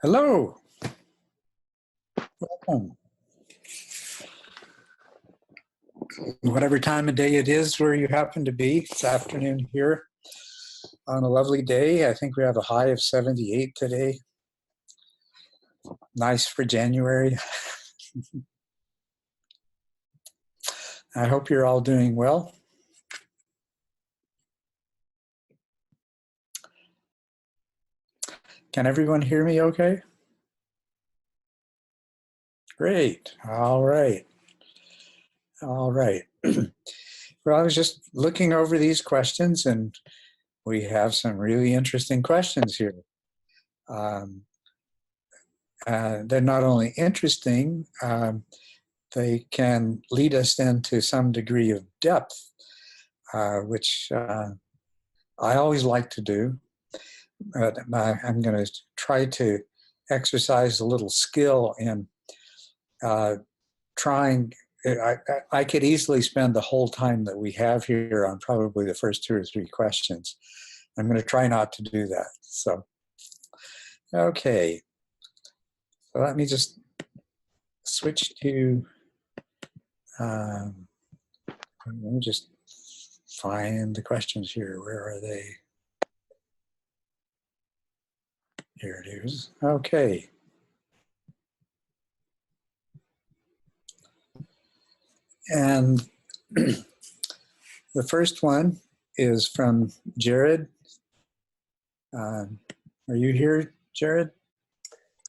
Hello. Welcome. Whatever time of day it is where you happen to be, it's afternoon here on a lovely day. I think we have a high of 78 today. Nice for January. I hope you're all doing well. Can everyone hear me okay? Great. All right. All right. Well, I was just looking over these questions, and we have some really interesting questions here. They're not only interesting, they can lead us then to some degree of depth, which I always like to do. But I'm going to try to exercise a little skill in trying. I could easily spend the whole time that we have here on probably the first 2 or 3 questions. I'm going to try not to do that. So, okay. So let me just switch to, let me just find the questions here. Where are they? Here it is. Okay. And the first one is from Jared. Are you here, Jared?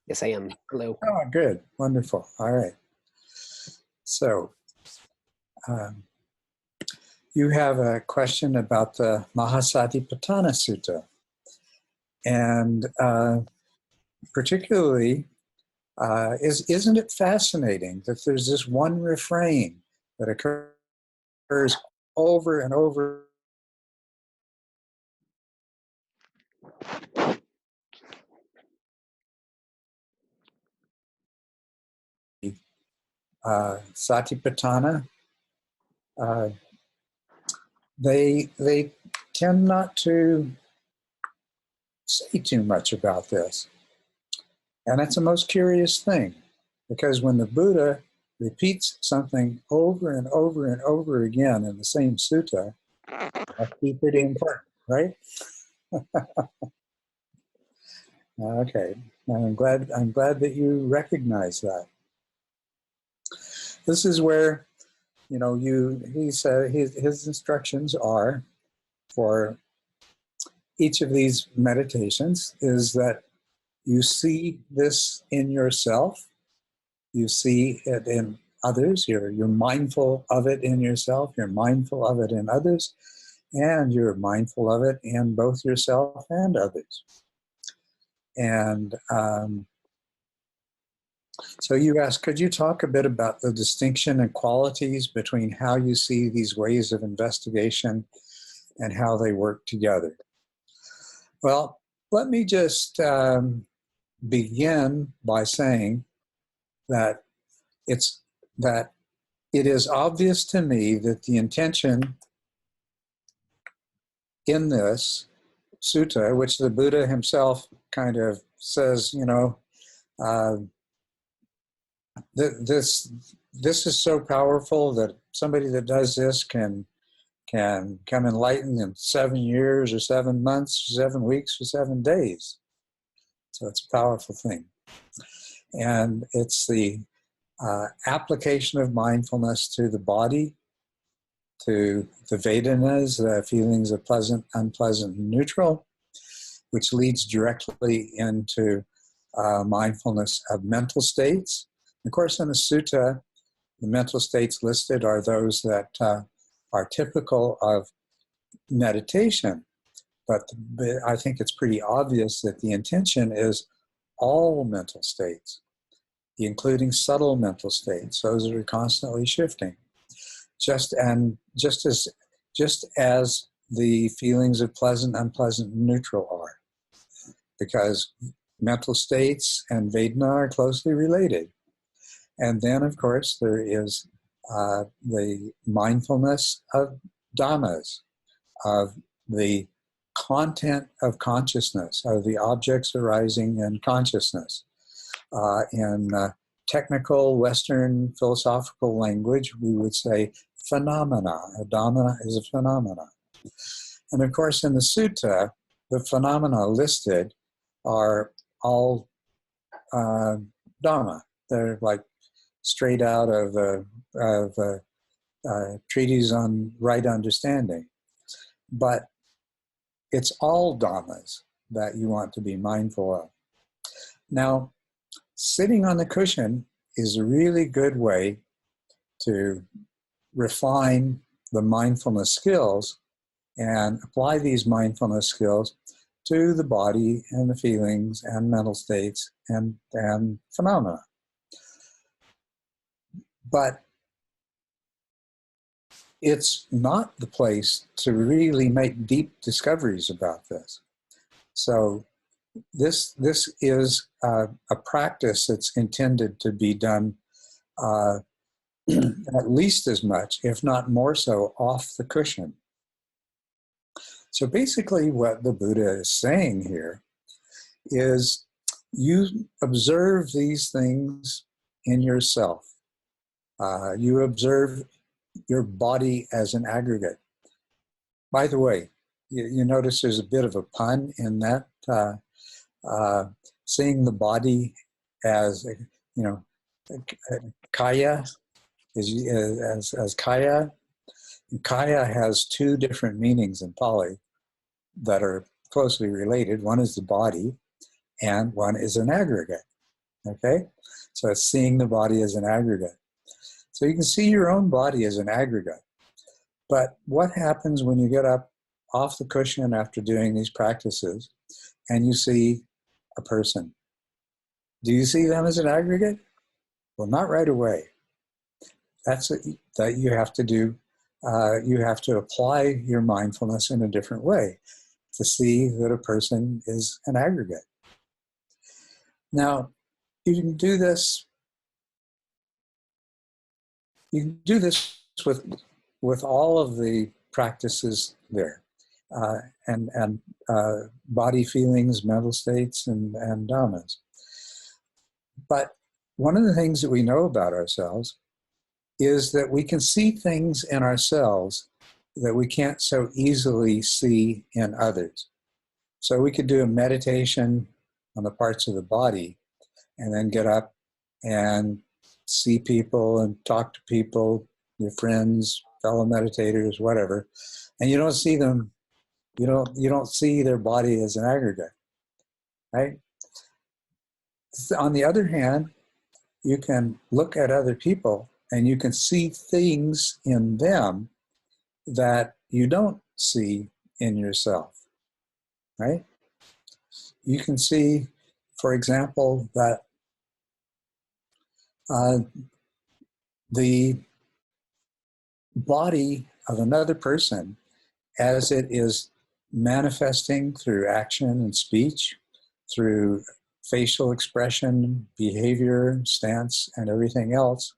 Yes, I am. Hello. Oh, good. Wonderful. All right. So you have a question about the Mahasatipatthana Sutta. And particularly, isn't it fascinating that there's this one refrain that occurs over and over? Satipatthana, they tend not to say too much about this. And that's the most curious thing, because when the Buddha repeats something over and over and over again in the same sutta, that's pretty important, right? Okay, I'm glad that you recognize that. This is where, you know, he said his instructions are for each of these meditations is that you see this in yourself, you see it in others, you're mindful of it in yourself, you're mindful of it in others, and you're mindful of it in both yourself and others. And so you asked, could you talk a bit about the distinction and qualities between how you see these ways of investigation and how they work together? Well, let me just begin by saying that it is obvious to me that the intention in this sutta, which the Buddha himself kind of says, you know, this is so powerful that somebody that does this can come enlightened in 7 years or 7 months, or 7 weeks, or 7 days. So it's a powerful thing. And it's the application of mindfulness to the body, to the Vedanas, the feelings of pleasant, unpleasant, and neutral, which leads directly into mindfulness of mental states. Of course, in the sutta, the mental states listed are those that are typical of meditation. But I think it's pretty obvious that the intention is all mental states, including subtle mental states, those that are constantly shifting. Just as the feelings of pleasant, unpleasant, and neutral are. Because mental states and Vedana are closely related. And then, of course, there is the mindfulness of dhammas, of the content of consciousness, of the objects arising in consciousness. In technical Western philosophical language, we would say phenomena. A dhamma is a phenomena. And of course, in the sutta, the phenomena listed are all Dhamma. They're like straight out of treatise on right understanding. But it's all Dhammas that you want to be mindful of. Now, sitting on the cushion is a really good way to refine the mindfulness skills and apply these mindfulness skills to the body and the feelings and mental states and phenomena. But it's not the place to really make deep discoveries about this. So this is a practice that's intended to be done at least as much, if not more so, off the cushion. So basically what the Buddha is saying here is you observe these things in yourself. You observe your body as an aggregate. By the way, you notice there's a bit of a pun in that, seeing the body as, kaya, as kaya. Kaya has two different meanings in Pali that are closely related. One is the body, and one is an aggregate, okay? So it's seeing the body as an aggregate. So you can see your own body as an aggregate. But what happens when you get up off the cushion after doing these practices and you see a person? Do you see them as an aggregate? Well, not right away. That's that you have to do. You have to apply your mindfulness in a different way to see that a person is an aggregate. Now, you can do this. You can do this with all of the practices there, and body feelings, mental states, and dhammas. But one of the things that we know about ourselves is that we can see things in ourselves that we can't so easily see in others. So we could do a meditation on the parts of the body and then get up and see people and talk to people, your friends, fellow meditators, whatever, and you don't see them, you don't see their body as an aggregate, right? On the other hand, you can look at other people and you can see things in them that you don't see in yourself, right? You can see, for example, that the body of another person, as it is manifesting through action and speech, through facial expression, behavior, stance, and everything else,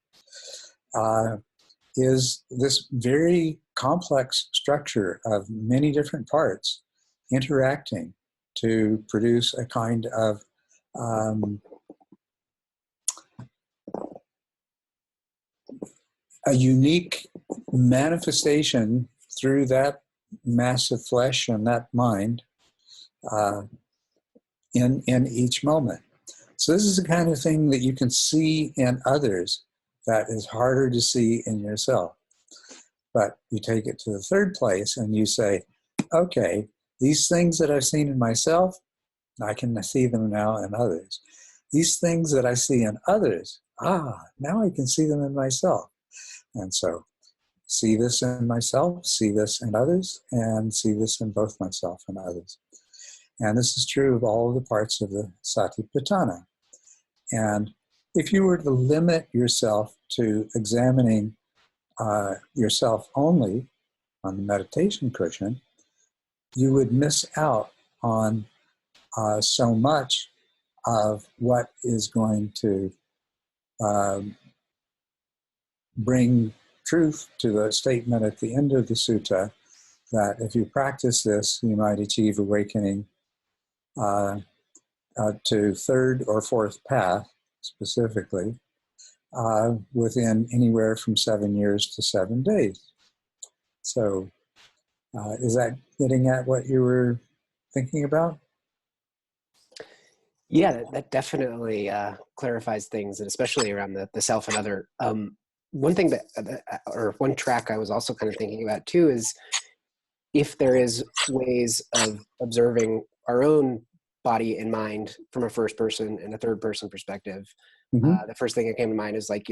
is this very complex structure of many different parts interacting to produce a kind of a unique manifestation through that mass of flesh and that mind in each moment. So this is the kind of thing that you can see in others that is harder to see in yourself. But you take it to the third place and you say, okay, these things that I've seen in myself, I can see them now in others. These things that I see in others, now I can see them in myself. And so see this in myself, see this in others, and see this in both myself and others. And this is true of all of the parts of the Satipatthana. And if you were to limit yourself to examining yourself only on the meditation cushion, you would miss out on so much of what is going to bring truth to the statement at the end of the sutta that if you practice this, you might achieve awakening to third or fourth path, specifically, within anywhere from 7 years to 7 days. So is that getting at what you were thinking about? Yeah, that definitely clarifies things, and especially around the self and other. One thing or one track I was also kind of thinking about too is if there is ways of observing our own body and mind from a first person and a third person perspective. Mm-hmm. The first thing that came to mind is like,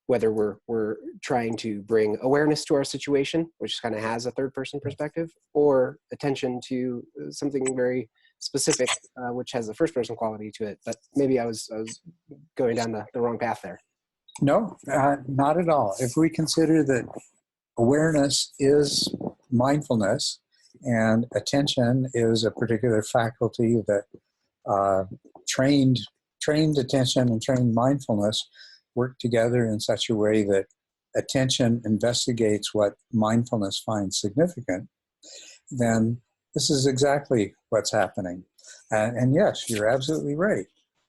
whether we're trying to bring awareness to our situation, which kind of has a third person perspective, or attention to something very specific, which has a first person quality to it. But maybe I was going down the wrong path there. No, not at all. If we consider that awareness is mindfulness and attention is a particular faculty that trained attention and trained mindfulness work together in such a way that attention investigates what mindfulness finds significant, then this is exactly what's happening. And yes, you're absolutely right.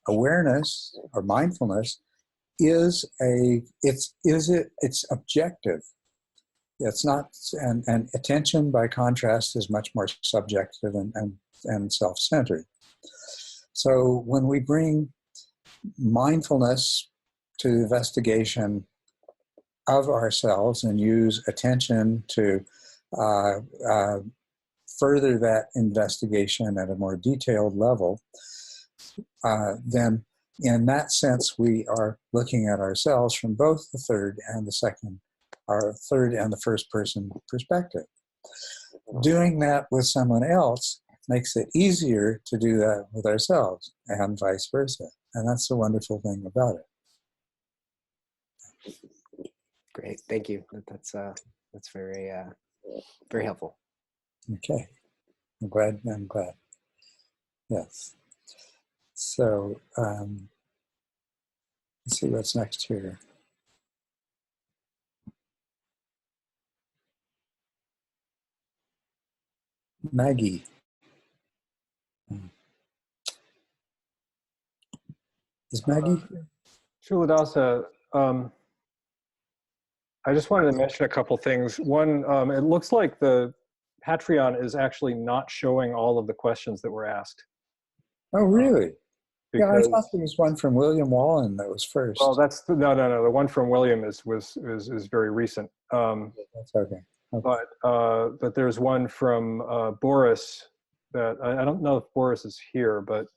Awareness or mindfulness is it's objective. It's not, and attention by contrast is much more subjective and self-centered. So when we bring mindfulness to the investigation of ourselves and use attention to further that investigation at a more detailed level, then in that sense we are looking at ourselves from both the third and the first person perspective. Doing that with someone else makes it easier to do that with ourselves, and vice versa. And that's the wonderful thing about it. Great, thank you. That's very very helpful. Okay, I'm glad. Yes. So let's see what's next here. Maggie. Is Maggie here? Culadasa, I just wanted to mention a couple things. One, it looks like the Patreon is actually not showing all of the questions that were asked. Oh, really? Yeah, I Because, thought there was one from William Wallen that was first. well, that's no. The one from William is very recent. That's okay. But there's one from Boris that I don't know if Boris is here, but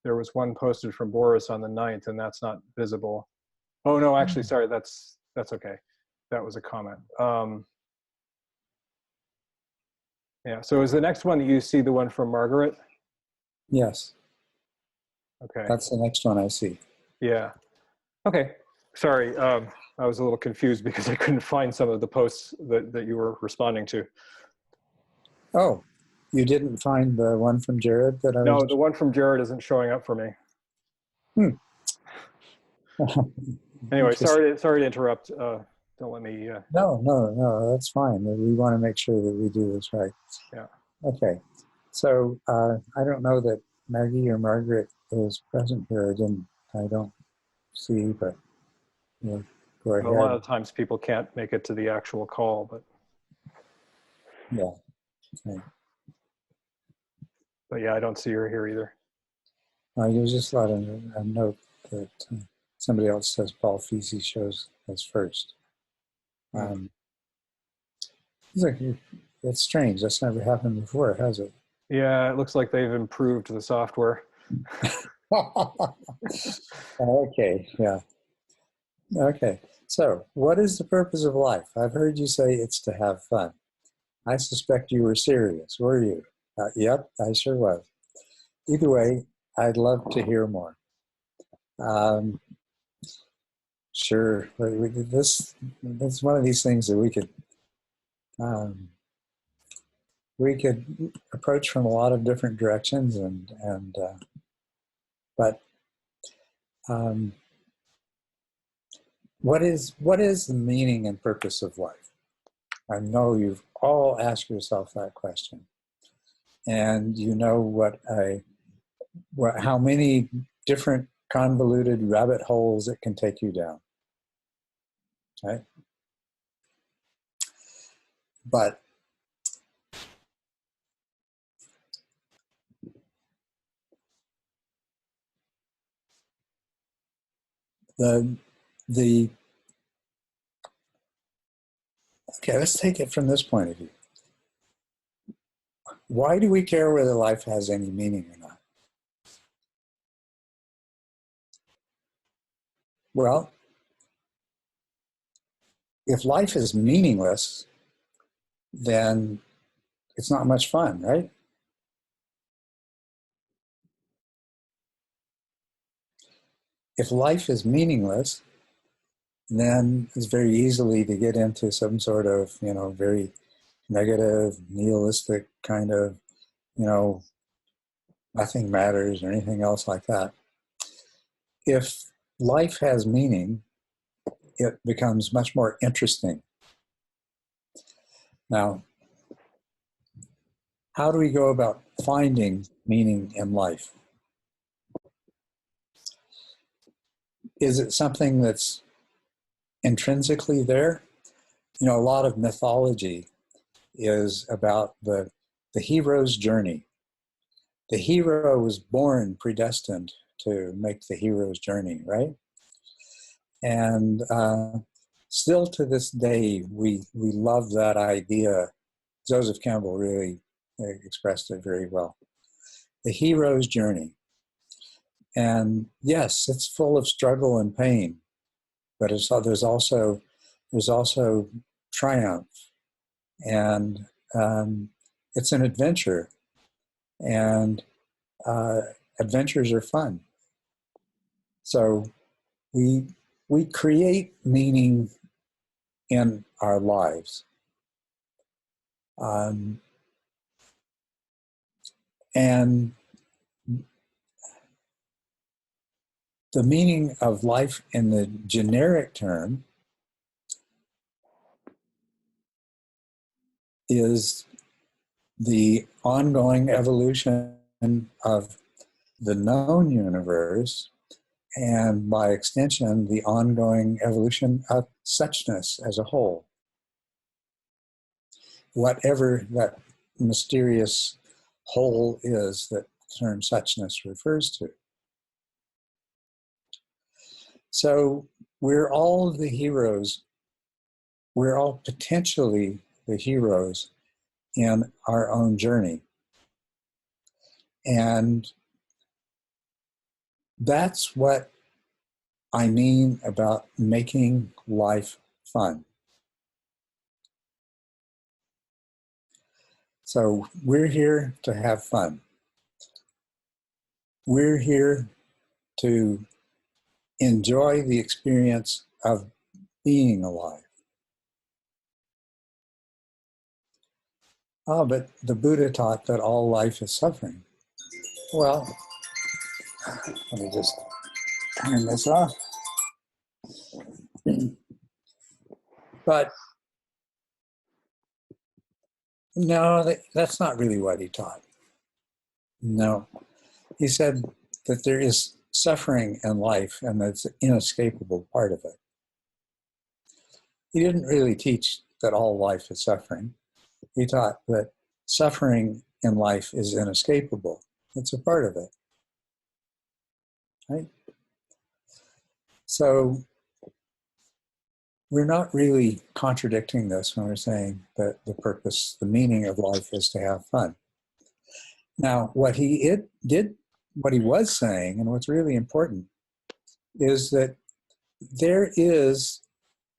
there was one posted from Boris on the 9th, and that's not visible. Oh no, actually, sorry, that's okay. That was a comment. Yeah. So is the next one that you see the one from Margaret? Yes. Okay. That's the next one I see. Yeah. Okay. Sorry, I was a little confused because I couldn't find some of the posts that you were responding to. Oh, you didn't find the one from Jared that I No, was... the one from Jared isn't showing up for me. Anyway, sorry to interrupt. Don't let me... No, that's fine. We want to make sure that we do this right. Yeah. Okay. So I don't know that Maggie or Margaret is present here. I don't see, but yeah, go ahead. A lot of times people can't make it to the actual call, but... Yeah. Okay. But yeah, I don't see her here either. You just let a note that somebody else says Paul Feasey shows as first. That's strange. That's never happened before, has it? Yeah, it looks like they've improved the software. Okay, yeah. Okay, so what is the purpose of life? I've heard you say it's to have fun. I suspect you were serious, were you? Yep, I sure was. Either way, I'd love to hear more. Sure, this is one of these things that we could approach from a lot of different directions, but what is the meaning and purpose of life? I know you've all ask yourself that question. And you know how many different convoluted rabbit holes it can take you down, right? But the okay, let's take it from this point of view. Why do we care whether life has any meaning or not? Well, if life is meaningless, then it's not much fun, right? If life is meaningless, then it's very easily to get into some sort of, very negative, nihilistic kind of, nothing matters or anything else like that. If life has meaning, it becomes much more interesting. Now, how do we go about finding meaning in life? Is it something that's intrinsically there? A lot of mythology is about the hero's journey. The hero was born predestined to make the hero's journey, right? And still to this day, we love that idea. Joseph Campbell really expressed it very well. The hero's journey. And yes, it's full of struggle and pain, but there's also triumph, and it's an adventure, and adventures are fun. So we create meaning in our lives, and the meaning of life in the generic term is the ongoing evolution of the known universe, and by extension, the ongoing evolution of suchness as a whole. Whatever that mysterious whole is that the term suchness refers to. So we're all the heroes. We're all potentially the heroes in our own journey. And that's what I mean about making life fun. So we're here to have fun. We're here to enjoy the experience of being alive. Oh, but the Buddha taught that all life is suffering. Well, let me just turn this off. But no, that's not really what he taught. No. He said that there is suffering in life, and that's an inescapable part of it. He didn't really teach that all life is suffering. He taught that suffering in life is inescapable. It's a part of it. Right? So we're not really contradicting this when we're saying that the purpose, the meaning of life is to have fun. Now, what he was saying, and what's really important, is that there is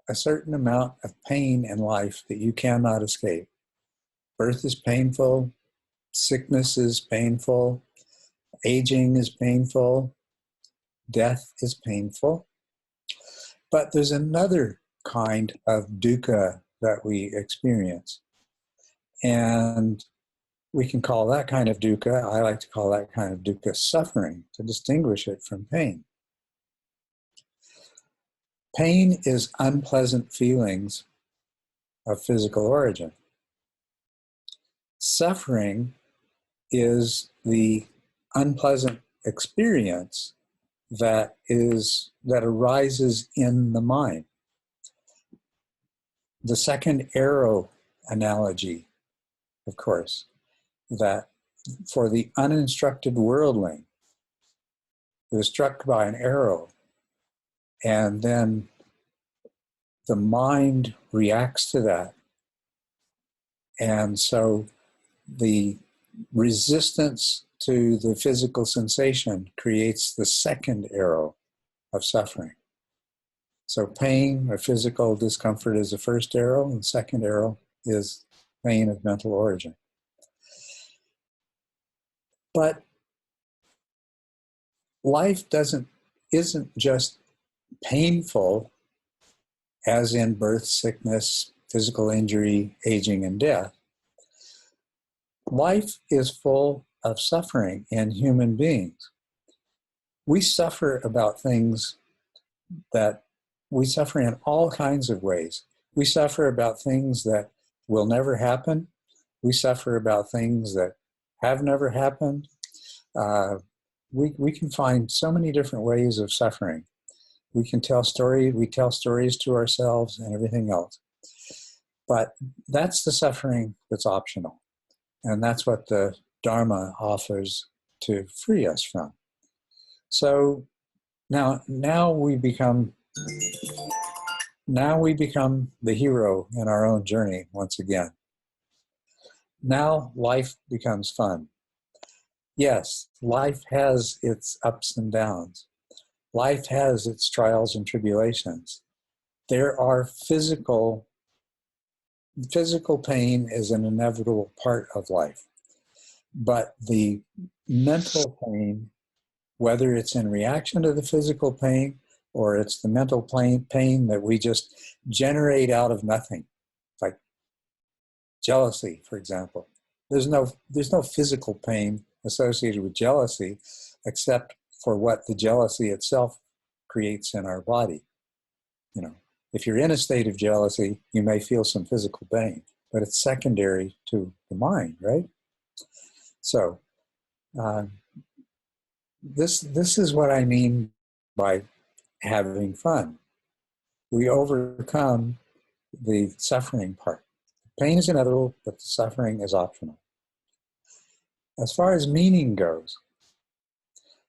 a certain amount of pain in life that you cannot escape. Birth is painful, sickness is painful, aging is painful, death is painful. But there's another kind of dukkha that we experience. And we can call that kind of dukkha, I like to call that kind of dukkha suffering, to distinguish it from pain. Pain is unpleasant feelings of physical origin. Suffering is the unpleasant experience that arises in the mind. The second arrow analogy, of course, that for the uninstructed worldling who is struck by an arrow, and then the mind reacts to that. And so the resistance to the physical sensation creates the second arrow of suffering. So pain or physical discomfort is the first arrow, and the second arrow is pain of mental origin. But life isn't just painful, as in birth, sickness, physical injury, aging, and death. Life is full of suffering in human beings. We suffer about things that we suffer in all kinds of ways. We suffer about things that will never happen. We suffer about things that have never happened. We can find so many different ways of suffering. We tell stories to ourselves and everything else. But that's the suffering that's optional. And that's what the Dharma offers to free us from. So now we become the hero in our own journey once again. Now life becomes fun. Yes, life has its ups and downs. Life has its trials and tribulations. There are physical pain is an inevitable part of life. But the mental pain, whether it's in reaction to the physical pain or it's the mental pain that we just generate out of nothing, like jealousy, for example. There's no physical pain associated with jealousy except for what the jealousy itself creates in our body. You know, if you're in a state of jealousy, you may feel some physical pain, but it's secondary to the mind, right? So this is what I mean by having fun. We overcome the suffering part. Pain is inevitable, but the suffering is optional. As far as meaning goes,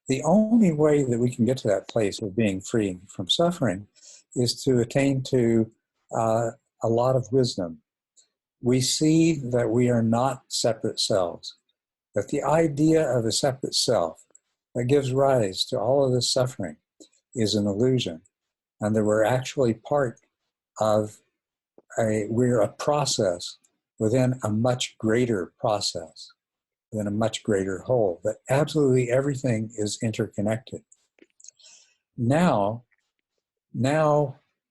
the only way that we can get to that place of being free from suffering is to attain to a lot of wisdom. We see that we are not separate selves, that the idea of a separate self that gives rise to all of this suffering is an illusion, and that we're actually part of we're a process within a much greater process, within a much greater whole, that absolutely everything is interconnected. Now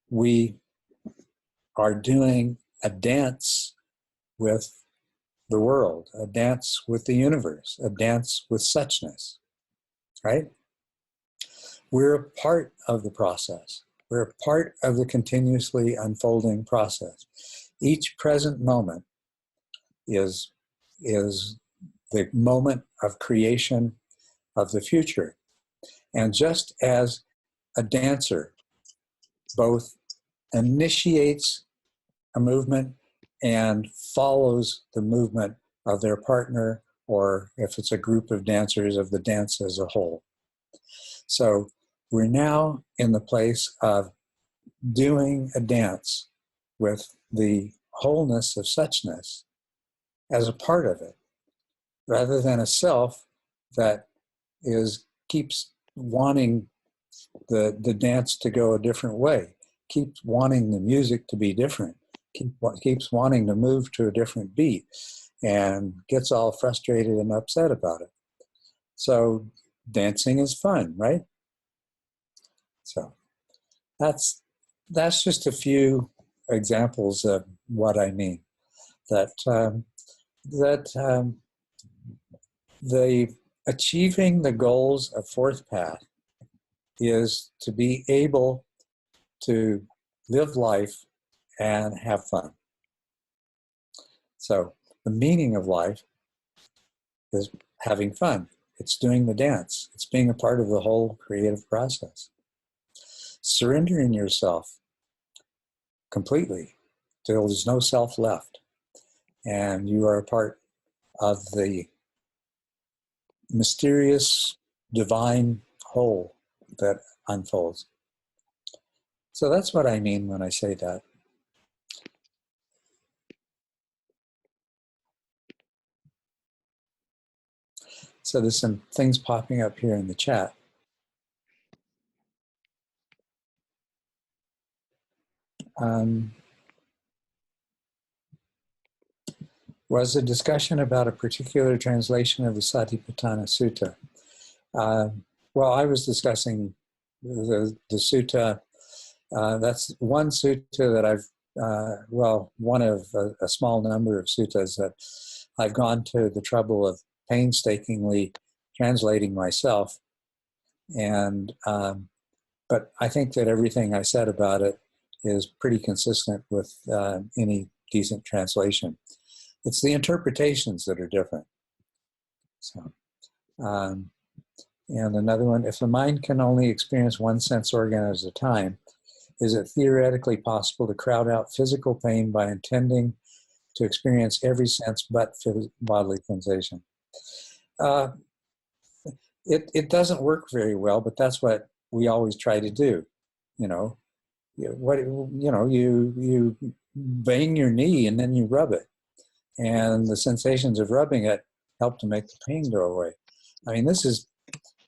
we are doing a dance with the world, a dance with the universe, a dance with suchness, right? We're a part of the process. We're a part of the continuously unfolding process. Each present moment is the moment of creation of the future. And just as a dancer both initiates a movement and follows the movement of their partner, or if it's a group of dancers, of the dance as a whole. So we're now in the place of doing a dance with the wholeness of suchness as a part of it, rather than a self that keeps wanting the dance to go a different way, keeps wanting the music to be different, keeps wanting to move to a different beat, and gets all frustrated and upset about it. So dancing is fun, right? So that's just a few examples of what I mean. That the achieving the goals of Fourth Path is to be able to live life and have fun. So The meaning of life is having fun. It's doing the dance. It's being a part of the whole creative process. Surrendering yourself completely till there's no self left. And you are a part of the mysterious divine whole that unfolds. So that's what I mean when I say that. So there's some things popping up here in the chat. Was a discussion about a particular translation of the Satipatthana Sutta. Well, I was discussing the sutta. That's one sutta that I've, one of a small number of suttas that I've gone to the trouble of painstakingly translating myself. And, but I think that everything I said about it is pretty consistent with any decent translation. It's the interpretations that are different. So, and another one, if the mind can only experience one sense organ at a time, is it theoretically possible to crowd out physical pain by intending to experience every sense but bodily sensation? It doesn't work very well, but that's what we always try to do. You bang your knee and then you rub it. And the sensations of rubbing it help to make the pain go away. I mean, this is,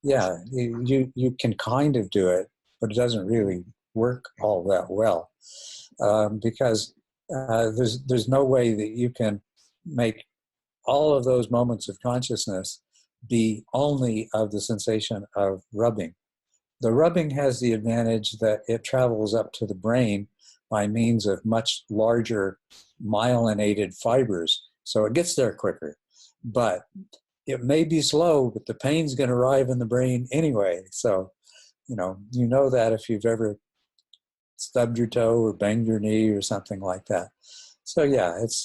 yeah, you can kind of do it, but it doesn't really work all that well because there's no way that you can make all of those moments of consciousness be only of the sensation of rubbing. The rubbing has the advantage that it travels up to the brain by means of much larger myelinated fibers, so it gets there quicker. But it may be slow, but the pain's going to arrive in the brain anyway. So, you know that if you've ever stubbed your toe or banged your knee or something like that. So yeah, it's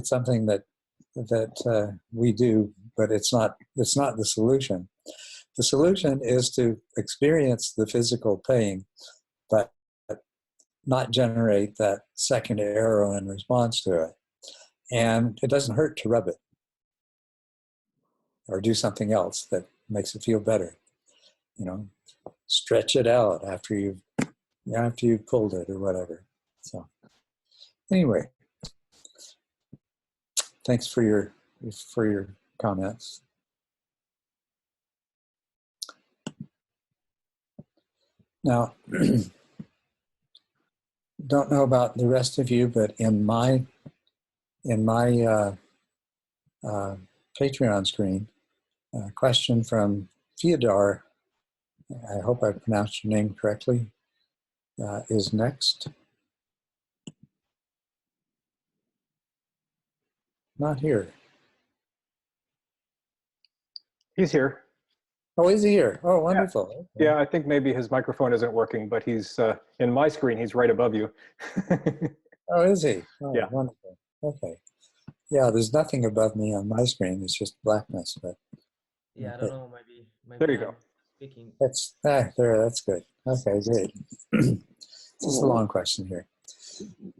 something that we do, but it's not the solution. The solution is to experience the physical pain, but not generate that second arrow in response to it. And it doesn't hurt to rub it or do something else that makes it feel better. Stretch it out after you've pulled it or whatever. So anyway, thanks for your comments. Now, don't know about the rest of you, but in my Patreon screen, a question from Fyodor, I hope I pronounced your name correctly, is next. Not here. He's here. Oh, is he here? Oh, wonderful. Yeah, okay. Yeah, I think maybe his microphone isn't working, but he's in my screen, he's right above you. Oh, is he? Oh, yeah. Wonderful. Okay. Yeah, there's nothing above me on my screen. It's just blackness. But yeah, I don't know. Maybe there you go. Speaking. That's there. That's good. Okay, great. Just a long question here.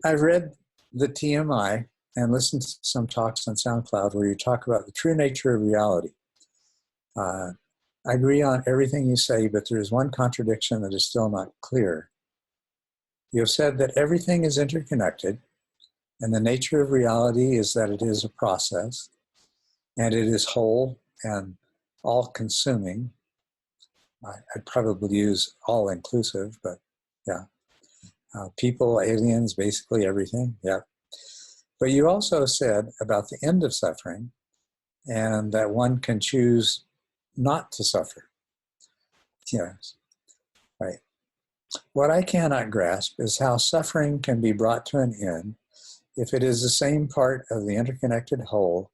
I've read the TMI and listened to some talks on SoundCloud where you talk about the true nature of reality. I agree on everything you say, but there is one contradiction that is still not clear. You have said that everything is interconnected, and the nature of reality is that it is a process, and it is whole and all-consuming. I'd probably use all-inclusive, but yeah. People, aliens, basically everything, yeah. But you also said about the end of suffering, and that one can choose not to suffer. Yes, right. What I cannot grasp is how suffering can be brought to an end if it is the same part of the interconnected whole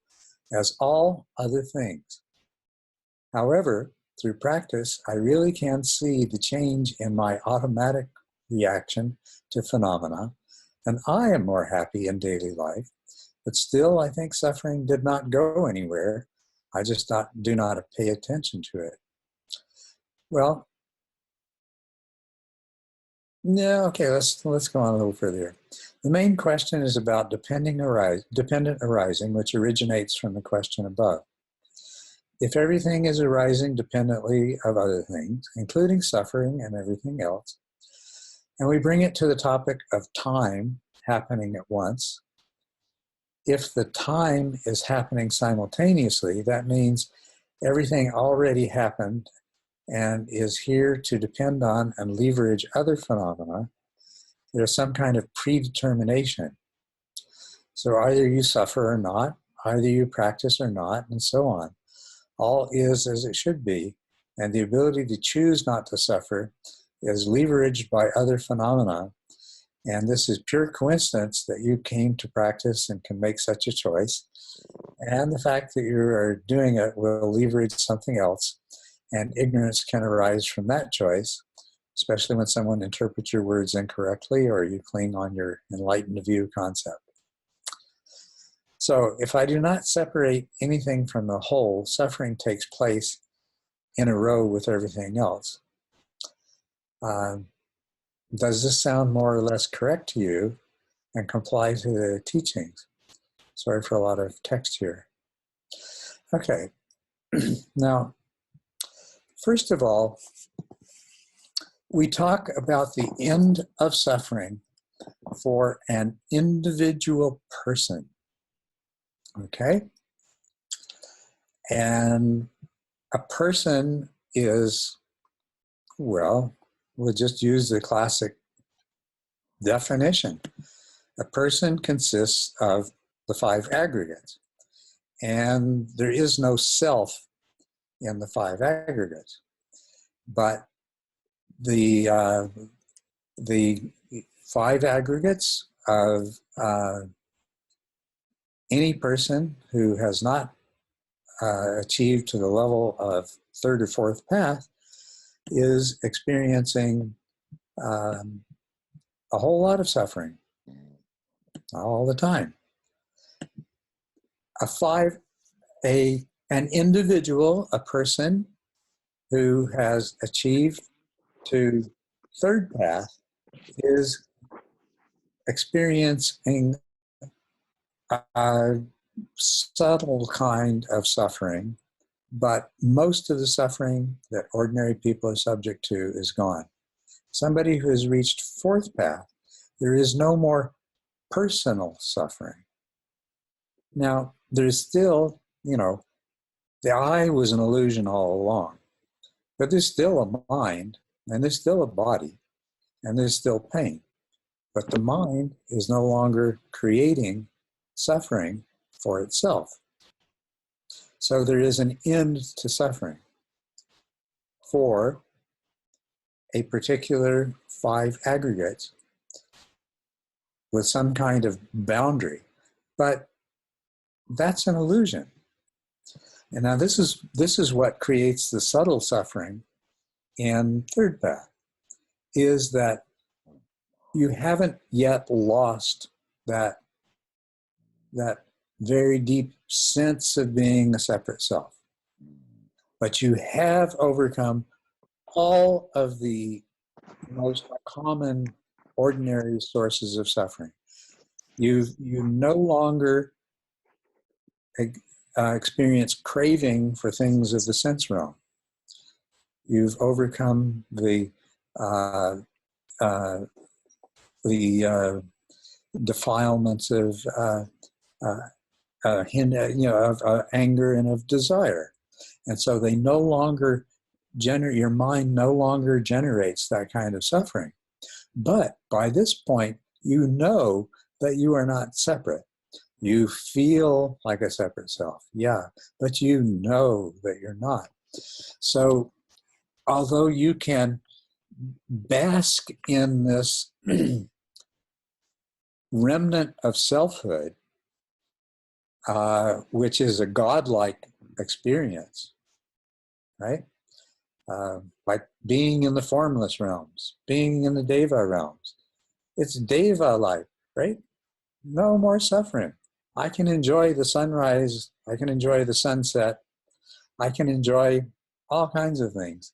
as all other things. However, through practice, I really can see the change in my automatic reaction to phenomena, and I am more happy in daily life But still, I think suffering did not go anywhere. I just do not pay attention to it. Well, yeah, okay, let's go on a little further here. The main question is about dependent arising, which originates from the question above. If everything is arising dependently of other things, including suffering and everything else, and we bring it to the topic of time happening at once, if the time is happening simultaneously, that means everything already happened and is here to depend on and leverage other phenomena. There's some kind of predetermination. So either you suffer or not, either you practice or not, and so on. All is as it should be, and the ability to choose not to suffer is leveraged by other phenomena. And this is pure coincidence that you came to practice and can make such a choice. And the fact that you are doing it will leverage something else, and ignorance can arise from that choice, especially when someone interprets your words incorrectly or you cling on your enlightened view concept. So if I do not separate anything from the whole, suffering takes place in a row with everything else. Does this sound more or less correct to you and comply to the teachings? Sorry for a lot of text here. Okay, now, first of all, we talk about the end of suffering for an individual person, okay? And a person is, well, we'll just use the classic definition. A person consists of the 5 aggregates, and there is no self in the 5 aggregates. But the 5 aggregates of any person who has not achieved to the level of 3rd or 4th path is experiencing a whole lot of suffering all the time. An individual, a person who has achieved to 3rd path is experiencing a subtle kind of suffering, but most of the suffering that ordinary people are subject to is gone. Somebody who has reached 4th path, there is no more personal suffering. Now, there's still, the I was an illusion all along, but there's still a mind, and there's still a body, and there's still pain. But the mind is no longer creating suffering for itself. So there is an end to suffering for a particular 5 aggregates with some kind of boundary. But that's an illusion. And now this is what creates the subtle suffering in 3rd path, is that you haven't yet lost that very deep sense of being a separate self. But you have overcome all of the most common ordinary sources of suffering. You no longer experience craving for things of the sense realm. You've overcome the defilements of anger and of desire, and so they no longer your mind no longer generates that kind of suffering. But by this point, you know that you are not separate. You feel like a separate self, yeah, but you know that you're not. So although you can bask in this remnant of selfhood, which is a godlike experience, right? Like being in the formless realms, being in the Deva realms. It's Deva-like, right? No more suffering. I can enjoy the sunrise, I can enjoy the sunset, I can enjoy all kinds of things.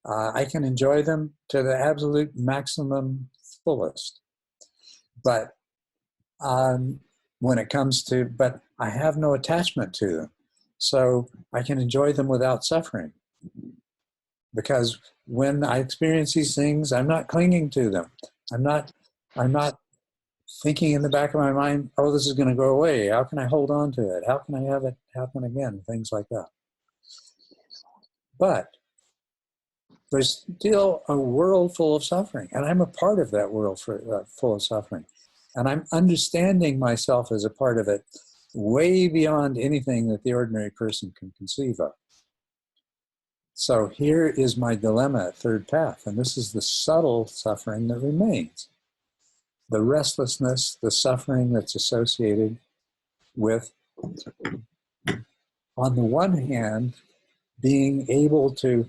I can enjoy them to the absolute maximum fullest. But when it comes to, but I have no attachment to them. So I can enjoy them without suffering. Because when I experience these things, I'm not clinging to them. I'm not thinking in the back of my mind, oh, this is going to go away. How can I hold on to it? How can I have it happen again? Things like that. But there's still a world full of suffering, and I'm a part of that world full of suffering. And I'm understanding myself as a part of it way beyond anything that the ordinary person can conceive of. So here is my dilemma at Third Path, and this is the subtle suffering that remains. The restlessness, the suffering that's associated with, on the one hand, being able to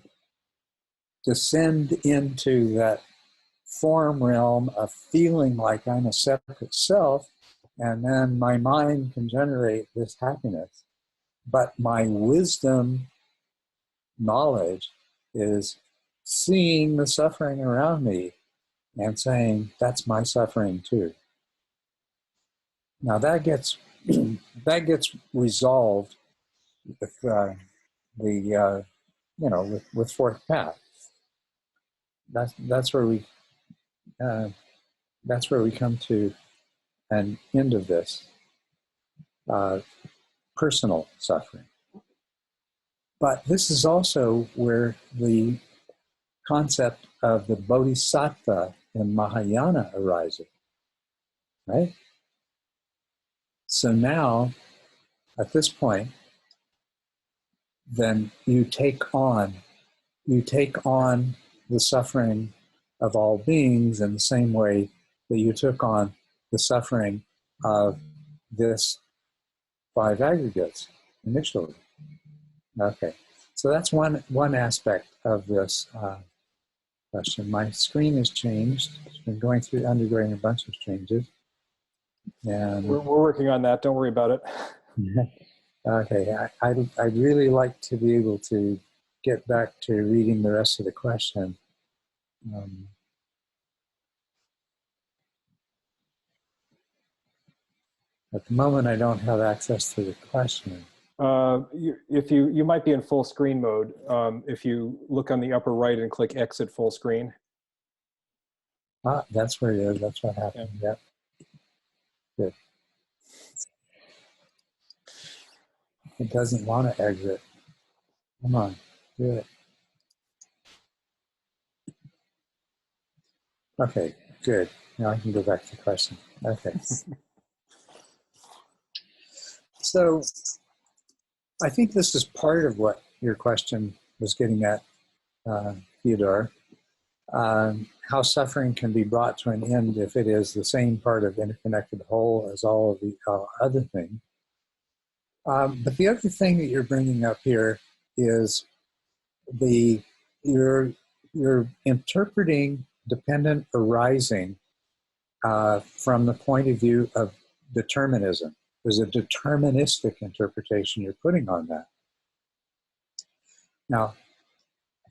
descend into that form realm of feeling like I'm a separate self, and then my mind can generate this happiness. But my wisdom knowledge is seeing the suffering around me and saying, that's my suffering too. Now that gets resolved with with Fourth Path. That's where we come to an end of this personal suffering. But this is also where the concept of the bodhisattva in Mahayana arises, right? So now, at this point, then you take on the suffering of all beings in the same way that you took on the suffering of this five aggregates initially. Okay, so that's one aspect of this question. My screen has changed. It's been undergoing a bunch of changes. And We're working on that. Don't worry about it. Okay, I'd really like to be able to get back to reading the rest of the question. At the moment, I don't have access to the question. You might be in full screen mode. If you look on the upper right and click exit full screen. Ah, that's where it is. That's what happened. Yeah. Good. It doesn't want to exit. Come on, do it. Okay, good. Now I can go back to the question. Okay. So I think this is part of what your question was getting at, Theodore. How suffering can be brought to an end if it is the same part of interconnected whole as all of the other things. But the other thing that you're bringing up here is you're interpreting dependent arising from the point of view of determinism. There's a deterministic interpretation you're putting on that. Now,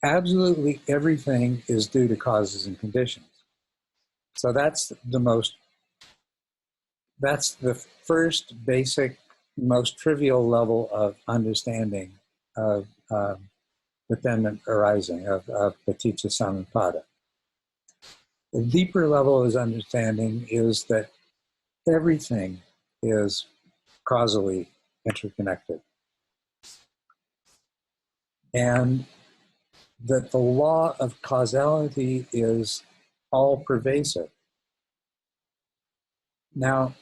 absolutely everything is due to causes and conditions. So that's the first basic, most trivial level of understanding of dependent arising, of paticca samuppada. The deeper level of understanding is that everything is causally interconnected. And that the law of causality is all pervasive. Now,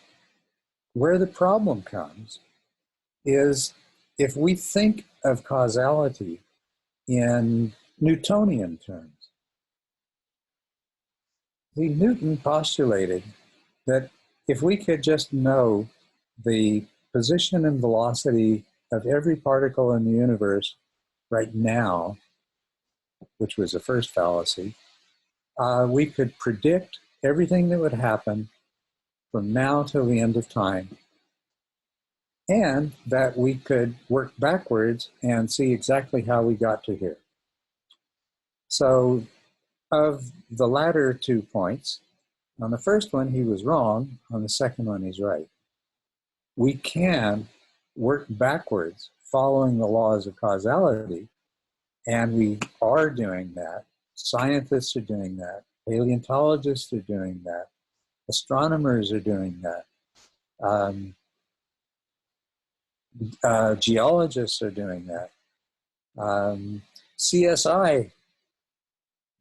where the problem comes is if we think of causality in Newtonian terms. See, Newton postulated that if we could just know the position and velocity of every particle in the universe right now, which was the first fallacy, we could predict everything that would happen from now till the end of time and that we could work backwards and see exactly how we got to here. So of the latter 2 points, on the first one he was wrong, on the second one he's right. We can work backwards following the laws of causality, and we are doing that. Scientists are doing that. Paleontologists are doing that. Astronomers are doing that. Geologists are doing that. CSI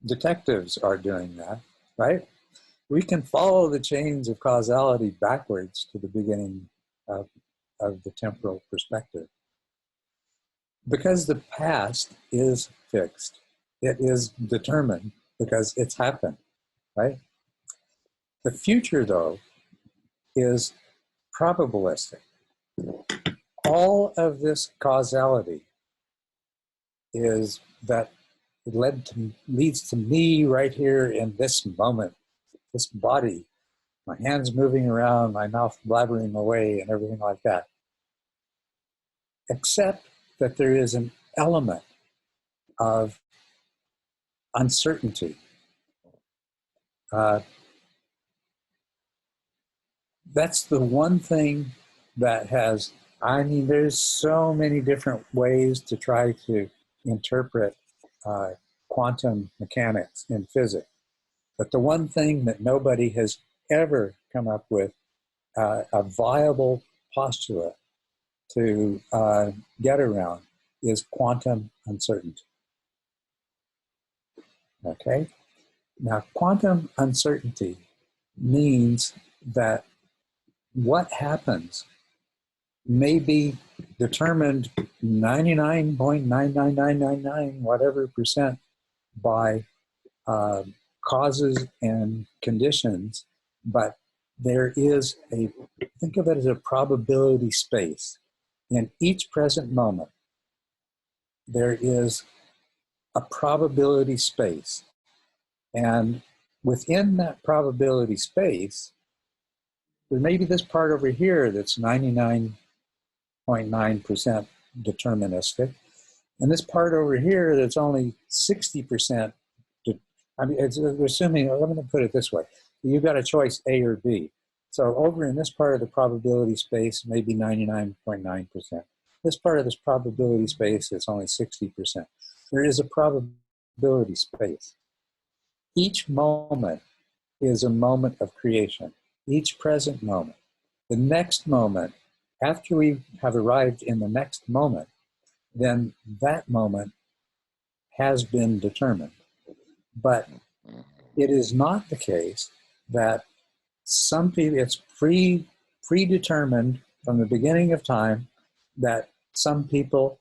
detectives are doing that, right? We can follow the chains of causality backwards to the beginning of the temporal perspective. Because the past is fixed, it is determined because it's happened, right? The future, though, is probabilistic. All of this causality is that it leads to me right here in this moment, this body, my hands moving around, my mouth blabbering away, and everything like that. Except that there is an element of uncertainty. That's the one thing that has, I mean, there's so many different ways to try to interpret quantum mechanics in physics. But the one thing that nobody has ever come up with a viable postulate to get around is quantum uncertainty. Okay? Now, quantum uncertainty means that what happens may be determined 99.99999 whatever percent by causes and conditions, but there is a, think of it as a probability space. In each present moment, there is a probability space. And within that probability space, there may be this part over here that's 99.9% deterministic, and this part over here that's only 60%. I mean, we're assuming, let me put it this way. You've got a choice A or B. So over in this part of the probability space, maybe 99.9%. This part of this probability space is only 60%. There is a probability space. Each moment is a moment of creation. Each present moment. The next moment, after we have arrived in the next moment, then that moment has been determined. But it is not the case that some people, it's predetermined from the beginning of time that some people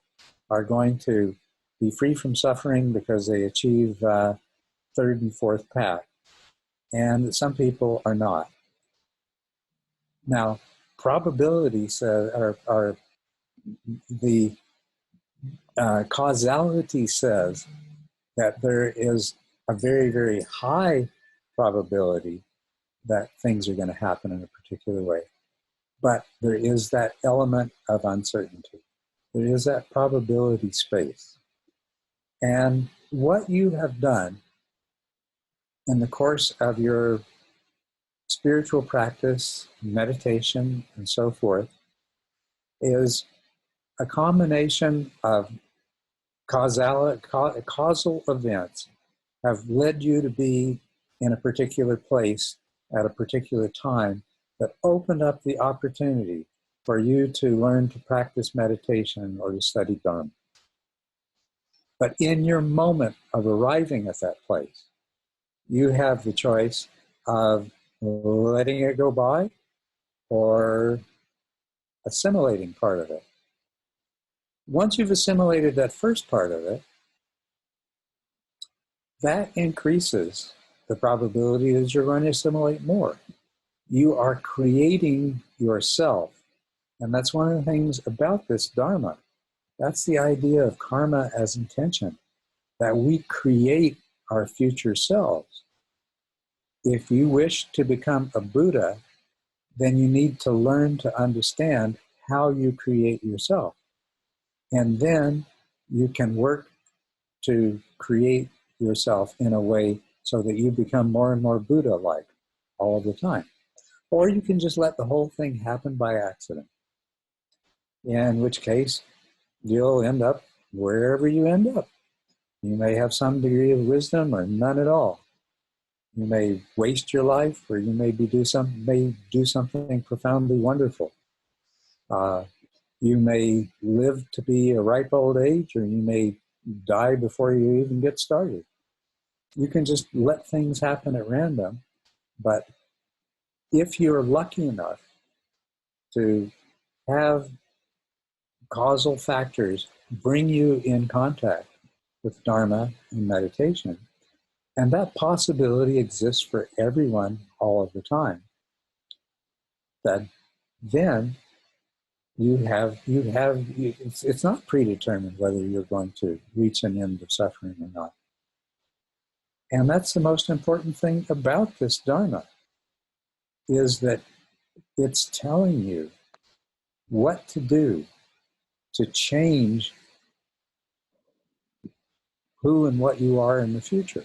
are going to be free from suffering because they achieve third and fourth path, and some people are not. Now, probabilities are the causality says that there is a very, very high probability that things are going to happen in a particular way. But there is that element of uncertainty. There is that probability space. And what you have done in the course of your spiritual practice, meditation, and so forth, is a combination of causal events have led you to be in a particular place at a particular time that opened up the opportunity for you to learn to practice meditation or to study Dharma. But in your moment of arriving at that place, you have the choice of letting it go by or assimilating part of it. Once you've assimilated that first part of it, that increases the probability that you're going to assimilate more. You are creating yourself. And that's one of the things about this Dharma. That's the idea of karma as intention, that we create our future selves. If you wish to become a Buddha, then you need to learn to understand how you create yourself. And then you can work to create yourself in a way so that you become more and more Buddha-like all of the time. Or you can just let the whole thing happen by accident, in which case you'll end up wherever you end up. You may have some degree of wisdom or none at all. You may waste your life, or you may do something profoundly wonderful. You may live to be a ripe old age, or you may die before you even get started. You can just let things happen at random, but if you're lucky enough to have causal factors bring you in contact with Dharma and meditation, and that possibility exists for everyone all of the time, that then it's not predetermined whether you're going to reach an end of suffering or not. And that's the most important thing about this Dharma, is that it's telling you what to do to change who and what you are in the future.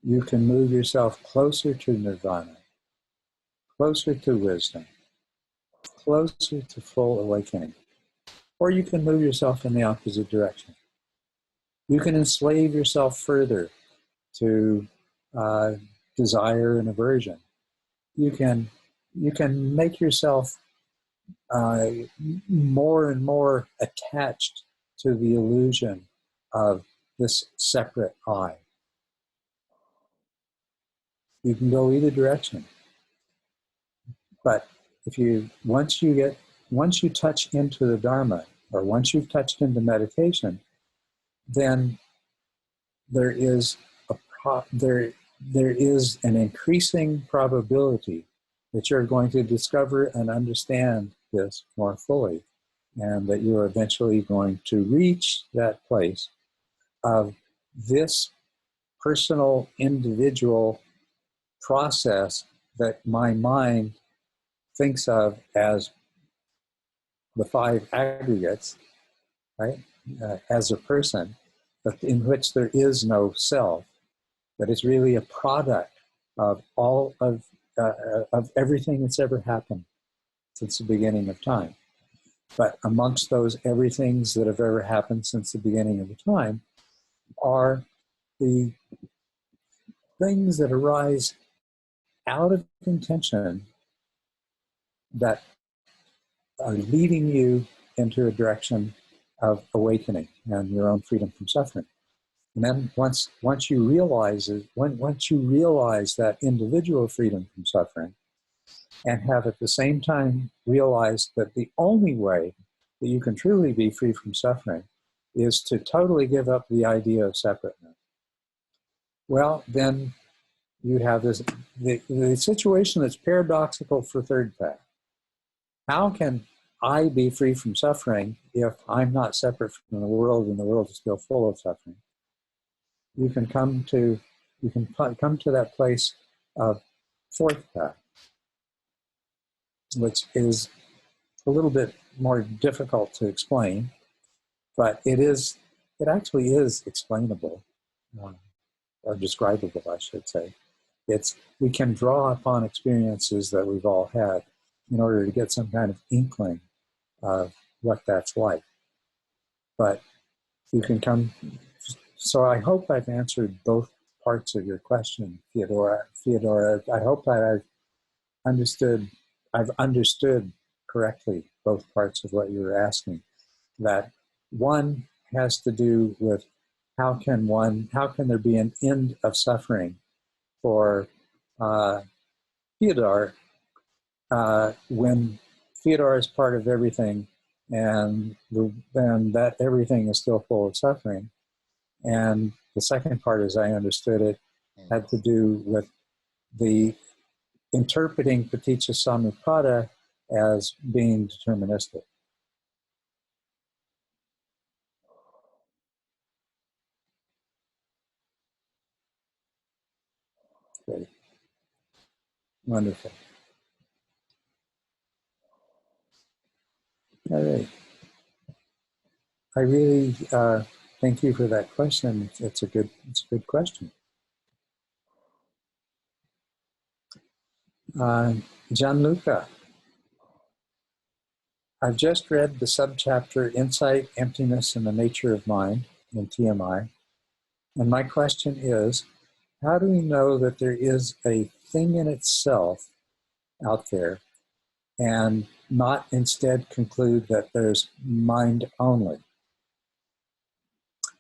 You can move yourself closer to nirvana, closer to wisdom, closer to full awakening. Or you can move yourself in the opposite direction. You can enslave yourself further to desire and aversion. You can make yourself more and more attached to the illusion of this separate I. You can go either direction. But once you touch into the Dharma, or once you've touched into meditation, then there is an increasing probability that you're going to discover and understand this more fully, and that you're eventually going to reach that place of this personal, individual process that my mind thinks of as the five aggregates, right, as a person, but in which there is no self, that is really a product of all of everything that's ever happened since the beginning of time. But amongst those everythings that have ever happened since the beginning of the time are the things that arise out of intention that are leading you into a direction of awakening and your own freedom from suffering. And then once you realize that individual freedom from suffering, and have at the same time realized that the only way that you can truly be free from suffering is to totally give up the idea of separateness, well, then you have the situation that's paradoxical for third path. How can I be free from suffering if I'm not separate from the world and the world is still full of suffering? You can come to that place of fourth path, which is a little bit more difficult to explain, but it actually is explainable, or describable, I should say. We can draw upon experiences that we've all had in order to get some kind of inkling of what that's like. But you can come. So I hope I've answered both parts of your question, Theodora. I hope that I've understood correctly both parts of what you were asking. That one has to do with how can there be an end of suffering for Theodore when Theodore is part of everything, and that everything is still full of suffering. And the second part, as I understood it, had to do with the interpreting Paticca Samuppada as being deterministic. Great. Wonderful. All right. I really thank you for that question. It's a good question. Gianluca, I've just read the subchapter Insight, Emptiness, and the Nature of Mind in TMI. And my question is, how do we know that there is a thing in itself out there and not instead conclude that there's mind only?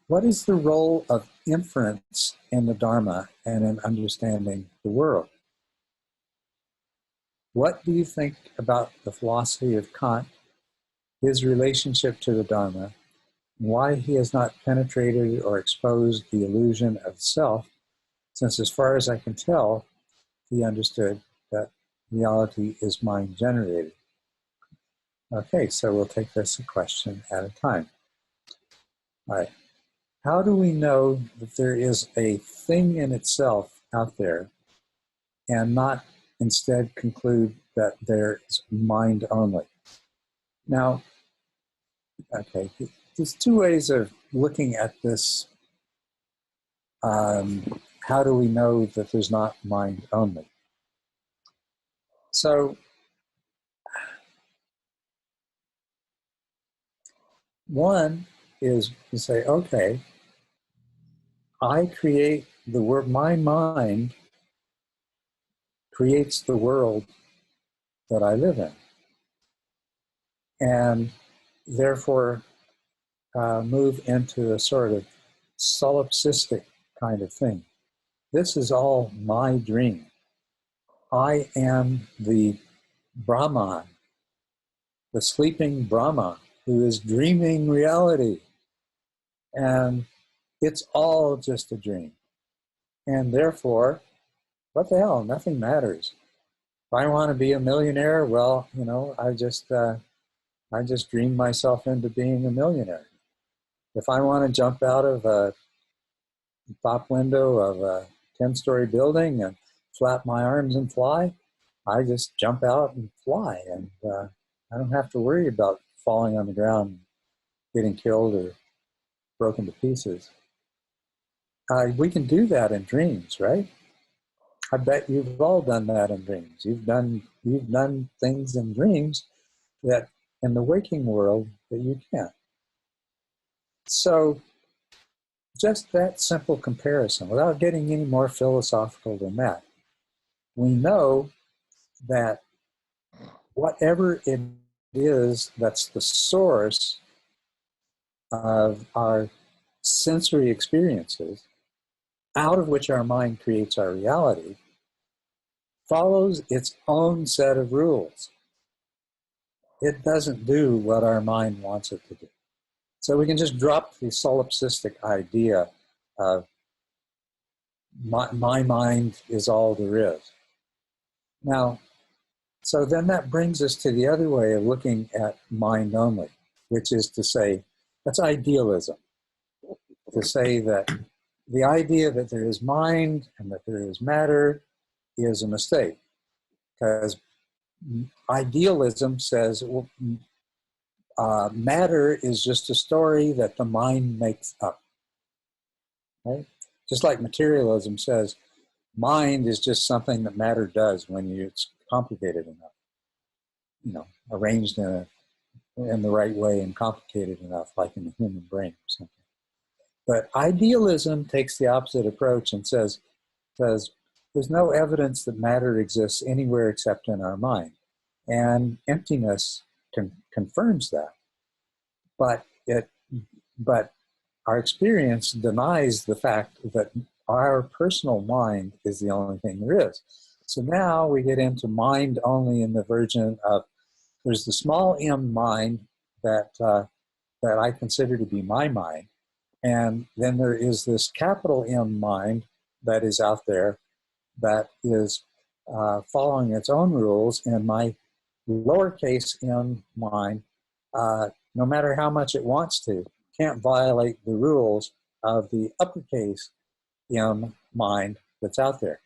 What is the role of inference in the Dharma and in understanding the world? What do you think about the philosophy of Kant, his relationship to the Dharma, why he has not penetrated or exposed the illusion of self, since as far as I can tell, he understood that reality is mind generated? Okay, so we'll take this a question at a time. All right. How do we know that there is a thing in itself out there and not instead conclude that there is mind only? Now, okay, there's two ways of looking at this. How do we know that there's not mind only? So, one is to say, okay, I create the world, my mind creates the world that I live in. And therefore move into a sort of solipsistic kind of thing. This is all my dream. I am the Brahman, the sleeping Brahma who is dreaming reality. And it's all just a dream. And therefore, what the hell, nothing matters. If I want to be a millionaire, well, you know, I just dream myself into being a millionaire. If I want to jump out of a top window of a 10-story building and flap my arms and fly, I just jump out and fly. And I don't have to worry about falling on the ground, getting killed or broken to pieces. We can do that in dreams, right? I bet you've all done that in dreams. You've done things in dreams that in the waking world that you can't. So just that simple comparison, without getting any more philosophical than that, we know that whatever it is that's the source of our sensory experiences, out of which our mind creates our reality, follows its own set of rules. It doesn't do what our mind wants it to do. So we can just drop the solipsistic idea of my mind is all there is. Now, so then that brings us to the other way of looking at mind only, which is to say, that's idealism. To say that the idea that there is mind and that there is matter is a mistake. Because idealism says, well, matter is just a story that the mind makes up. Right? Just like materialism says, mind is just something that matter does when it's complicated enough. You know, arranged in the right way and complicated enough, like in the human brain or something. But idealism takes the opposite approach and says there's no evidence that matter exists anywhere except in our mind. And emptiness confirms that. But our experience denies the fact that our personal mind is the only thing there is. So now we get into mind only in the version of there's the small m mind that I consider to be my mind, and then there is this capital M mind that is out there that is following its own rules, and my lowercase m mind, no matter how much it wants to, can't violate the rules of the uppercase M mind that's out there.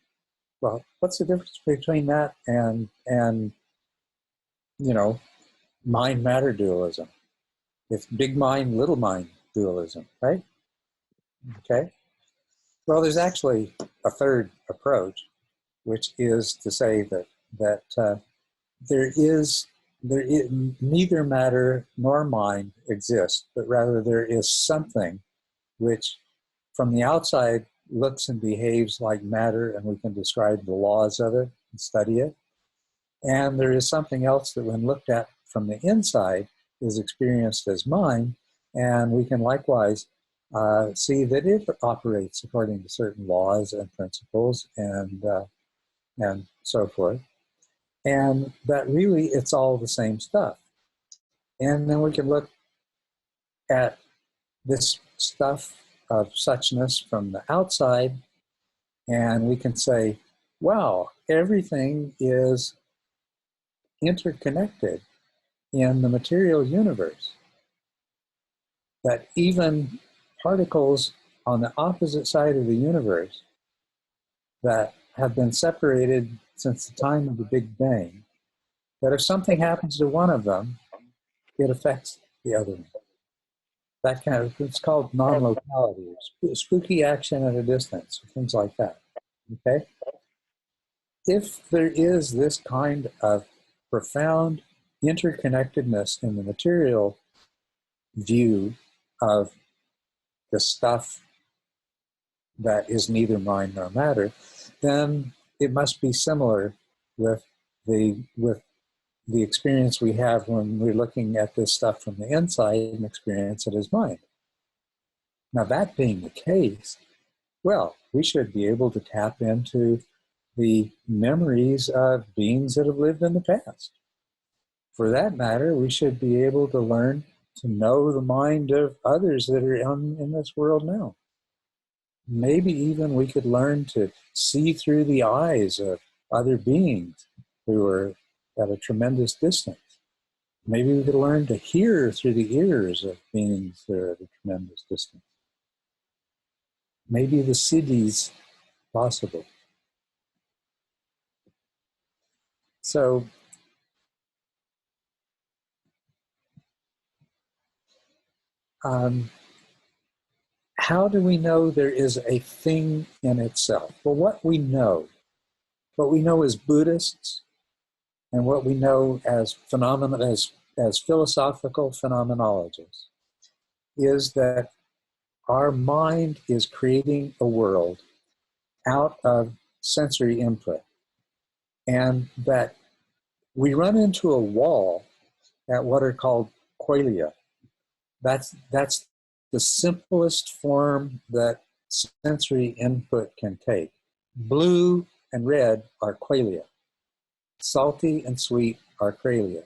Well, what's the difference between that and you know, mind-matter dualism. It's big mind, little mind dualism, right? Okay. Well, there's actually a third approach, which is to say that there is neither matter nor mind exist, but rather there is something which from the outside looks and behaves like matter, and we can describe the laws of it and study it. And there is something else that when looked at from the inside is experienced as mind, and we can likewise see that it operates according to certain laws and principles and so forth. And that really it's all the same stuff. And then we can look at this stuff of suchness from the outside, and we can say, wow, everything is interconnected in the material universe. That even particles on the opposite side of the universe that have been separated since the time of the Big Bang, that if something happens to one of them, it affects the other one. That kind of, it's called non-locality, spooky action at a distance, things like that, okay? If there is this kind of profound interconnectedness in the material view of the stuff that is neither mind nor matter, then it must be similar with the experience we have when we're looking at this stuff from the inside and experience it as mind. Now, that being the case, well, we should be able to tap into the memories of beings that have lived in the past. For that matter, we should be able to learn to know the mind of others that are in this world now. Maybe even we could learn to see through the eyes of other beings who are at a tremendous distance. Maybe we could learn to hear through the ears of beings that are at a tremendous distance. Maybe the siddhi's possible. So, how do we know there is a thing in itself? Well, what we know as Buddhists, and what we know as phenomena, as philosophical phenomenologists, is that our mind is creating a world out of sensory input, and that we run into a wall at what are called qualia. That's the simplest form that sensory input can take. Blue and red are qualia. Salty and sweet are qualia.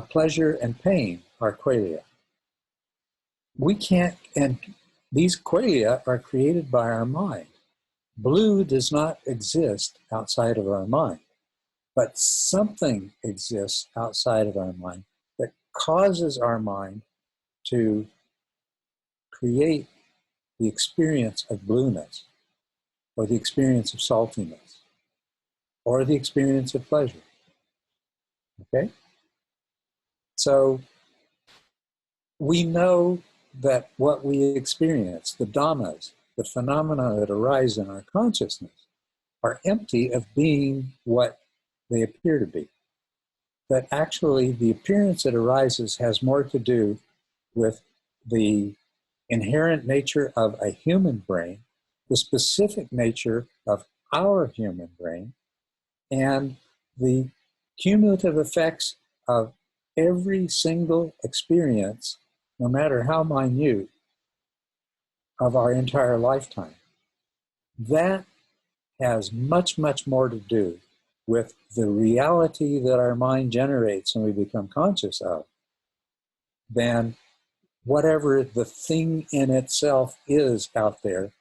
Pleasure and pain are qualia. We can't, and these qualia are created by our mind. Blue does not exist outside of our mind, but something exists outside of our mind that causes our mind to create the experience of blueness, or the experience of saltiness, or the experience of pleasure. Okay? So we know that what we experience, the dhammas, the phenomena that arise in our consciousness, are empty of being what they appear to be. That actually the appearance that arises has more to do with the inherent nature of a human brain, the specific nature of our human brain, and the cumulative effects of every single experience, no matter how minute, of our entire lifetime. That has much, much more to do with the reality that our mind generates and we become conscious of than whatever the thing in itself is out there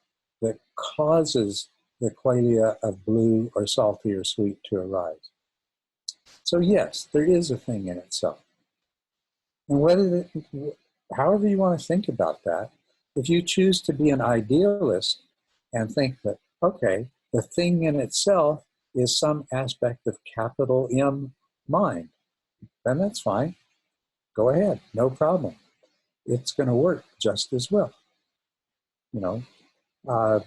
that causes the qualia of blue or salty or sweet to arise. So yes, there is a thing in itself. And however you want to think about that, if you choose to be an idealist and think that, okay, the thing in itself is some aspect of capital M mind, then that's fine. Go ahead, no problem. It's going to work just as well. You know,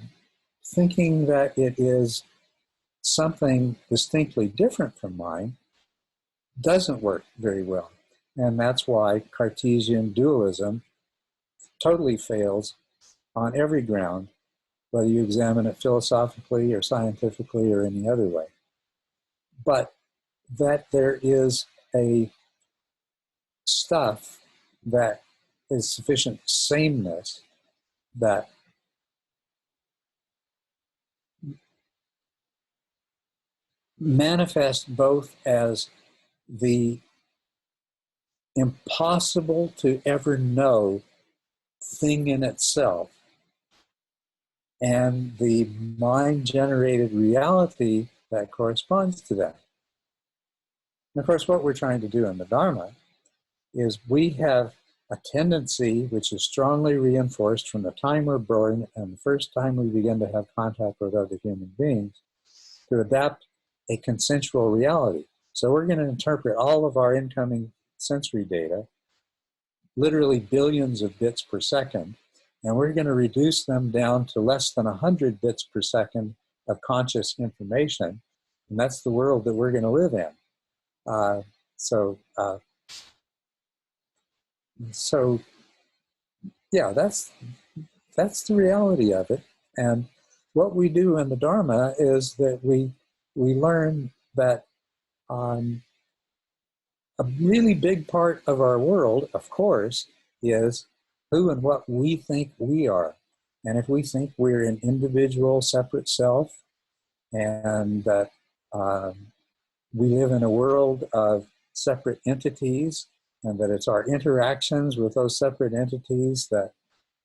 thinking that it is something distinctly different from mine doesn't work very well. And that's why Cartesian dualism totally fails on every ground, whether you examine it philosophically or scientifically or any other way. But that there is a stuff that is sufficient sameness that manifests both as the impossible to ever know thing in itself and the mind-generated reality that corresponds to that. And of course, what we're trying to do in the Dharma is we have a tendency, which is strongly reinforced from the time we're born and the first time we begin to have contact with other human beings, to adapt a consensual reality. So we're going to interpret all of our incoming sensory data, literally billions of bits per second, and we're going to reduce them down to less than 100 bits per second of conscious information, and that's the world that we're going to live in. So yeah, that's the reality of it. And what we do in the Dharma is that we learn that a really big part of our world, of course, is who and what we think we are. And if we think we're an individual, separate self, and that we live in a world of separate entities, and that it's our interactions with those separate entities that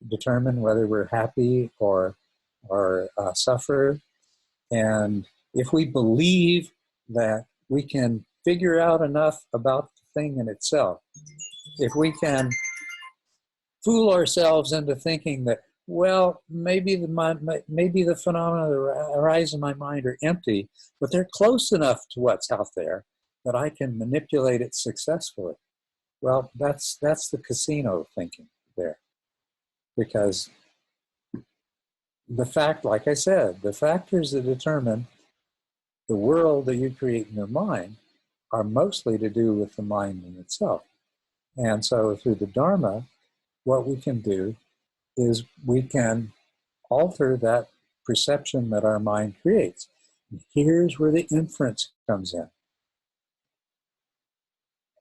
determine whether we're happy or suffer. And if we believe that we can figure out enough about the thing in itself, if we can fool ourselves into thinking that, well, maybe the phenomena that arise in my mind are empty, but they're close enough to what's out there that I can manipulate it successfully. Well, that's the casino thinking there. Because the fact, like I said, the factors that determine the world that you create in your mind are mostly to do with the mind in itself. And so through the Dharma, what we can do is we can alter that perception that our mind creates. And here's where the inference comes in.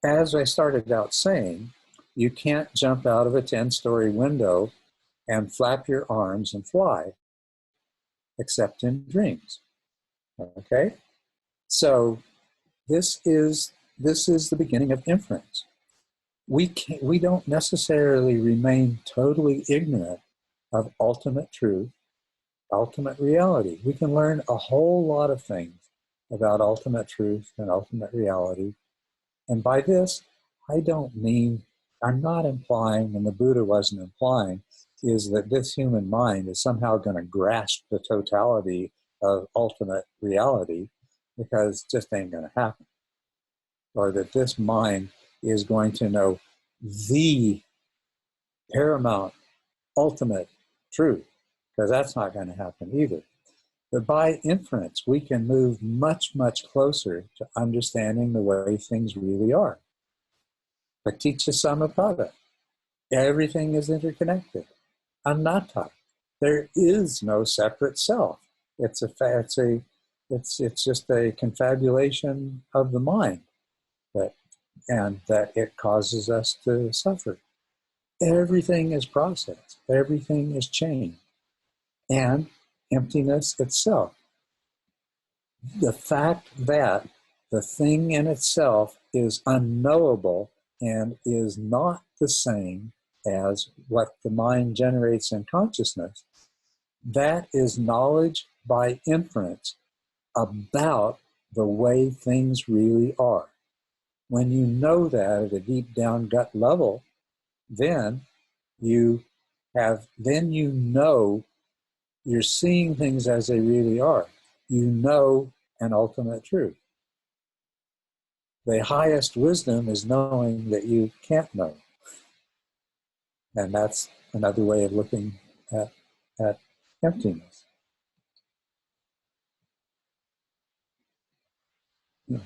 As I started out saying, you can't jump out of a 10-story window and flap your arms and fly, except in dreams. Okay? So this is the beginning of inference. We don't necessarily remain totally ignorant of ultimate truth, ultimate reality. We can learn a whole lot of things about ultimate truth and ultimate reality. And by this, I'm not implying, and the Buddha wasn't implying, is that this human mind is somehow going to grasp the totality of ultimate reality, because it just ain't going to happen. Or that this mind is going to know the paramount ultimate truth, because that's not going to happen either. But by inference, we can move much, much closer to understanding the way things really are. Paticca Samuppada. Everything is interconnected. Anatta. There is no separate self. It's just a confabulation of the mind that it causes us to suffer. Everything is process. Everything is change. And emptiness itself. The fact that the thing in itself is unknowable and is not the same as what the mind generates in consciousness, that is knowledge by inference about the way things really are. When you know that at a deep down gut level, then you know you're seeing things as they really are. You know an ultimate truth. the highest wisdom is knowing that you can't know. And that's another way of looking at emptiness. Yeah.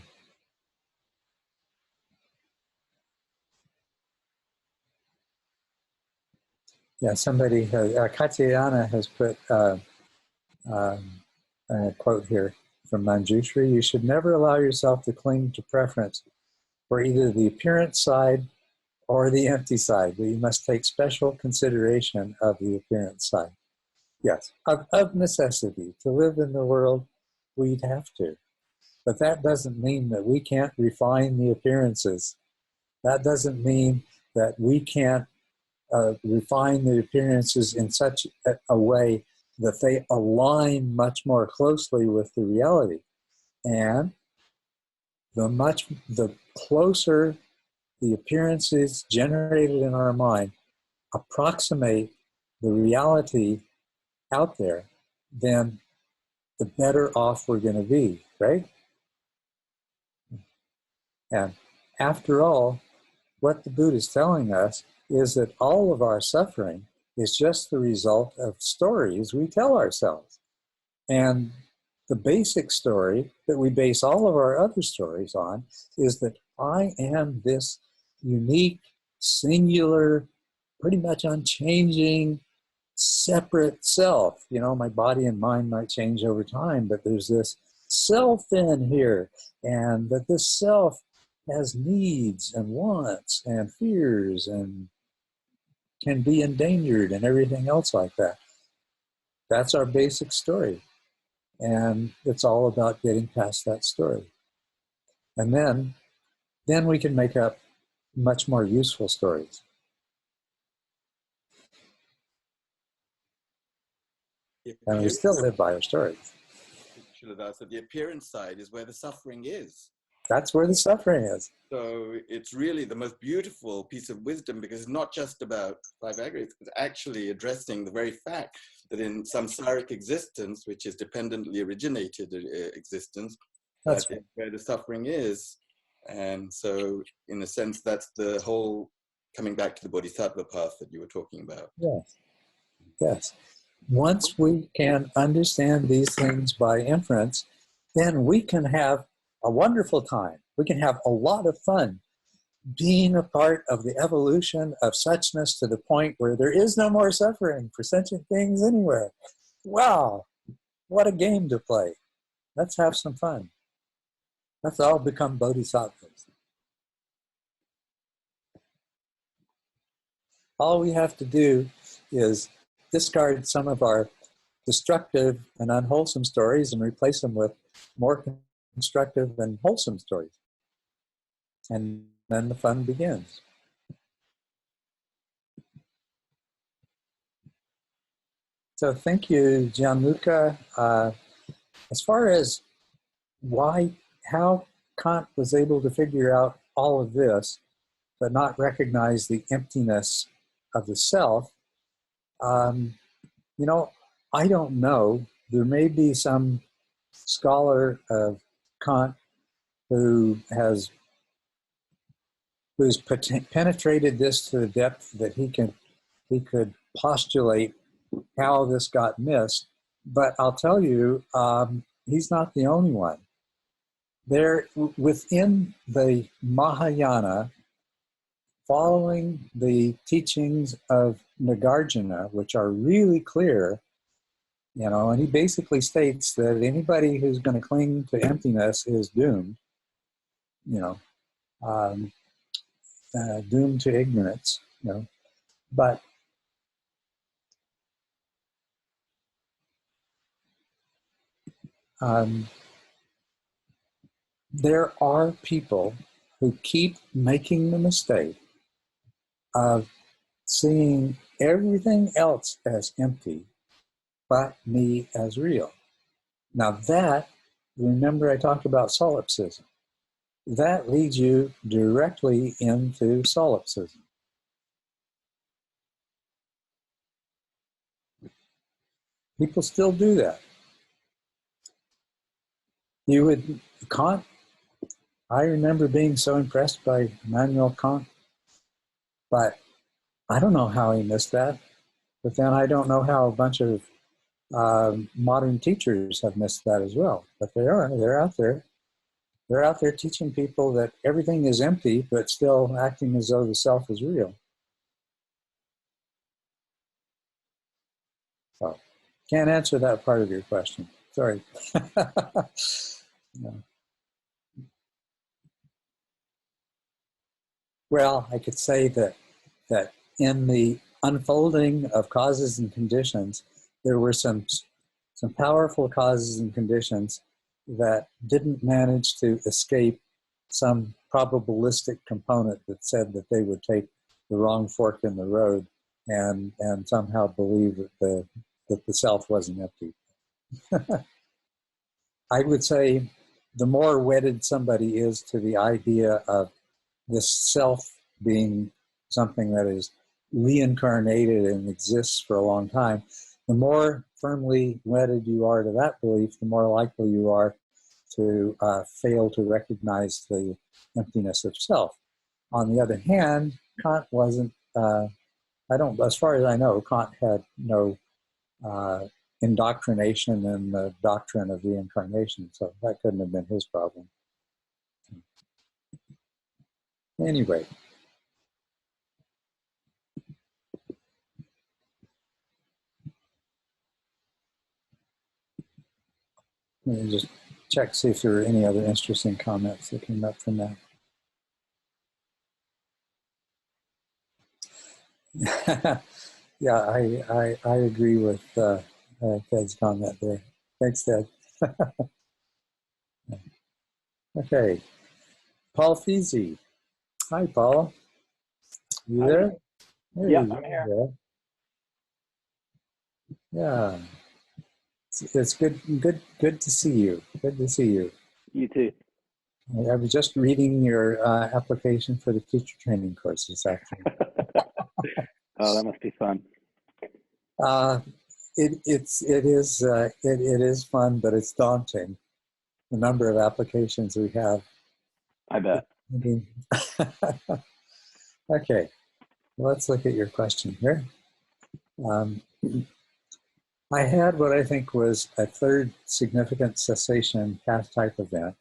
Yeah, somebody, Katyayana has put a quote here from Manjushri: "You should never allow yourself to cling to preference for either the appearance side or the empty side, but you must take special consideration of the appearance side." Yes, of necessity. To live in the world, we'd have to. But that doesn't mean that we can't refine the appearances. That doesn't mean that we can't refine the appearances in such a way that they align much more closely with the reality. And the closer the appearances generated in our mind approximate the reality out there, then the better off we're going to be, right? And after all, what the Buddha is telling us is that all of our suffering is just the result of stories we tell ourselves. And the basic story that we base all of our other stories on is that I am this unique, singular, pretty much unchanging, separate self. You know, my body and mind might change over time, but there's this self in here, and that this self has needs and wants and fears and can be endangered and everything else like that. That's our basic story. And it's all about getting past that story. And then we can make up much more useful stories. And we still live by our stories. Culadasa, the appearance side is where the suffering is. That's where the suffering is. So it's really the most beautiful piece of wisdom, because it's not just about five aggregates, it's actually addressing the very fact that in samsaric existence, which is dependently originated existence, that's right, where the suffering is. And so in a sense, that's the whole coming back to the bodhisattva path that you were talking about. Yes, yes. Once we can understand these things by inference, then we can have a wonderful time. We can have a lot of fun being a part of the evolution of suchness to the point where there is no more suffering for sentient beings anywhere. Wow, what a game to play. Let's have some fun. Let's all become bodhisattvas. All we have to do is discard some of our destructive and unwholesome stories and replace them with more constructive and wholesome stories. And then the fun begins. So thank you, Gianluca. As far as how Kant was able to figure out all of this, but not recognize the emptiness of the self, you know, I don't know. There may be some scholar of Kant who's penetrated this to the depth that he could postulate how this got missed. But I'll tell you, he's not the only one. There, within the Mahayana, following the teachings of Nagarjuna, which are really clear, you know, and he basically states that anybody who's going to cling to emptiness is doomed, you know, doomed to ignorance, you know. But there are people who keep making the mistake of seeing everything else as empty, but me as real. Now that, remember I talked about solipsism. That leads you directly into solipsism. People still do that. Kant I remember being so impressed by Immanuel Kant, but I don't know how he missed that. But then I don't know how a bunch of modern teachers have missed that as well. But they're out there. They're out there teaching people that everything is empty, but still acting as though the self is real. So, can't answer that part of your question. Sorry. No. Well, I could say that in the unfolding of causes and conditions, there were some powerful causes and conditions that didn't manage to escape some probabilistic component that said that they would take the wrong fork in the road and somehow believe that the self wasn't empty. I would say the more wedded somebody is to the idea of this self being something that is reincarnated and exists for a long time, the more firmly wedded you are to that belief, the more likely you are to fail to recognize the emptiness of self. On the other hand, Kant wasn't, as far as I know, Kant had no indoctrination in the doctrine of reincarnation, so that couldn't have been his problem. Anyway. Let me just check, see if there are any other interesting comments that came up from that. Yeah, I agree with Ted's comment there. Thanks, Ted. Okay, Paul Feasy. Hi, Paul. You there? There Yeah, you I'm here. go. Yeah, it's good to see you. Good to see you. You too. I was just reading your application for the teacher training course this afternoon. Oh, that must be fun. It is fun, but it's daunting. The number of applications we have. I bet. Okay, let's look at your question here. I had what I think was a third significant cessation path type event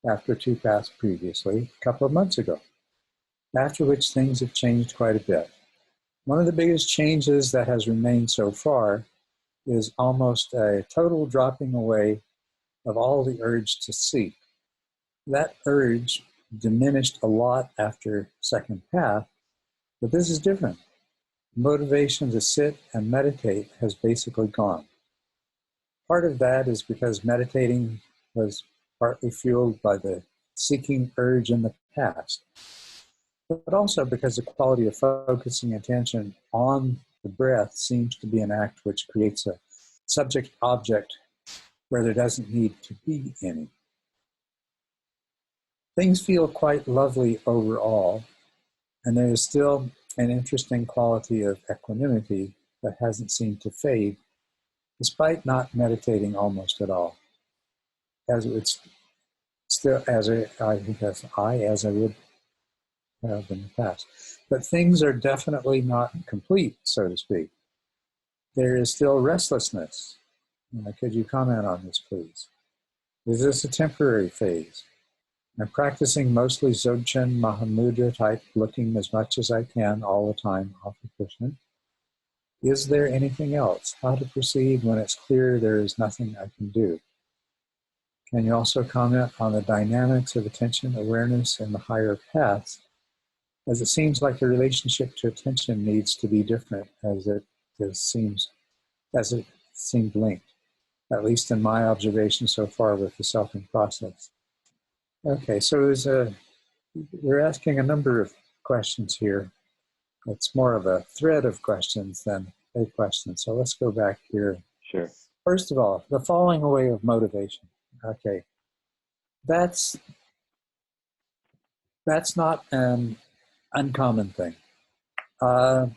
after two paths previously, a couple of months ago, after which things have changed quite a bit. One of the biggest changes that has remained so far is almost a total dropping away of all the urge to seek. That urge diminished a lot after second path, but this is different. Motivation to sit and meditate has basically gone. Part of that is because meditating was partly fueled by the seeking urge in the past, but also because the quality of focusing attention on the breath seems to be an act which creates a subject-object where there doesn't need to be any. Things feel quite lovely overall, and there is still an interesting quality of equanimity that hasn't seemed to fade, despite not meditating almost at all. As it's still, as I would have in the past. But things are definitely not complete, so to speak. There is still restlessness. Could you comment on this, please? Is this a temporary phase? I'm practicing mostly Dzogchen Mahamudra type, looking as much as I can all the time off the cushion. Is there anything else? How to proceed when it's clear there is nothing I can do? Can you also comment on the dynamics of attention awareness in the higher paths, as it seems like the relationship to attention needs to be different as it seemed linked, at least in my observation so far with the selfing process. Okay, so we're asking a number of questions here. It's more of a thread of questions than a question. So let's go back here. Sure. First of all, the falling away of motivation. Okay, that's not an uncommon thing. I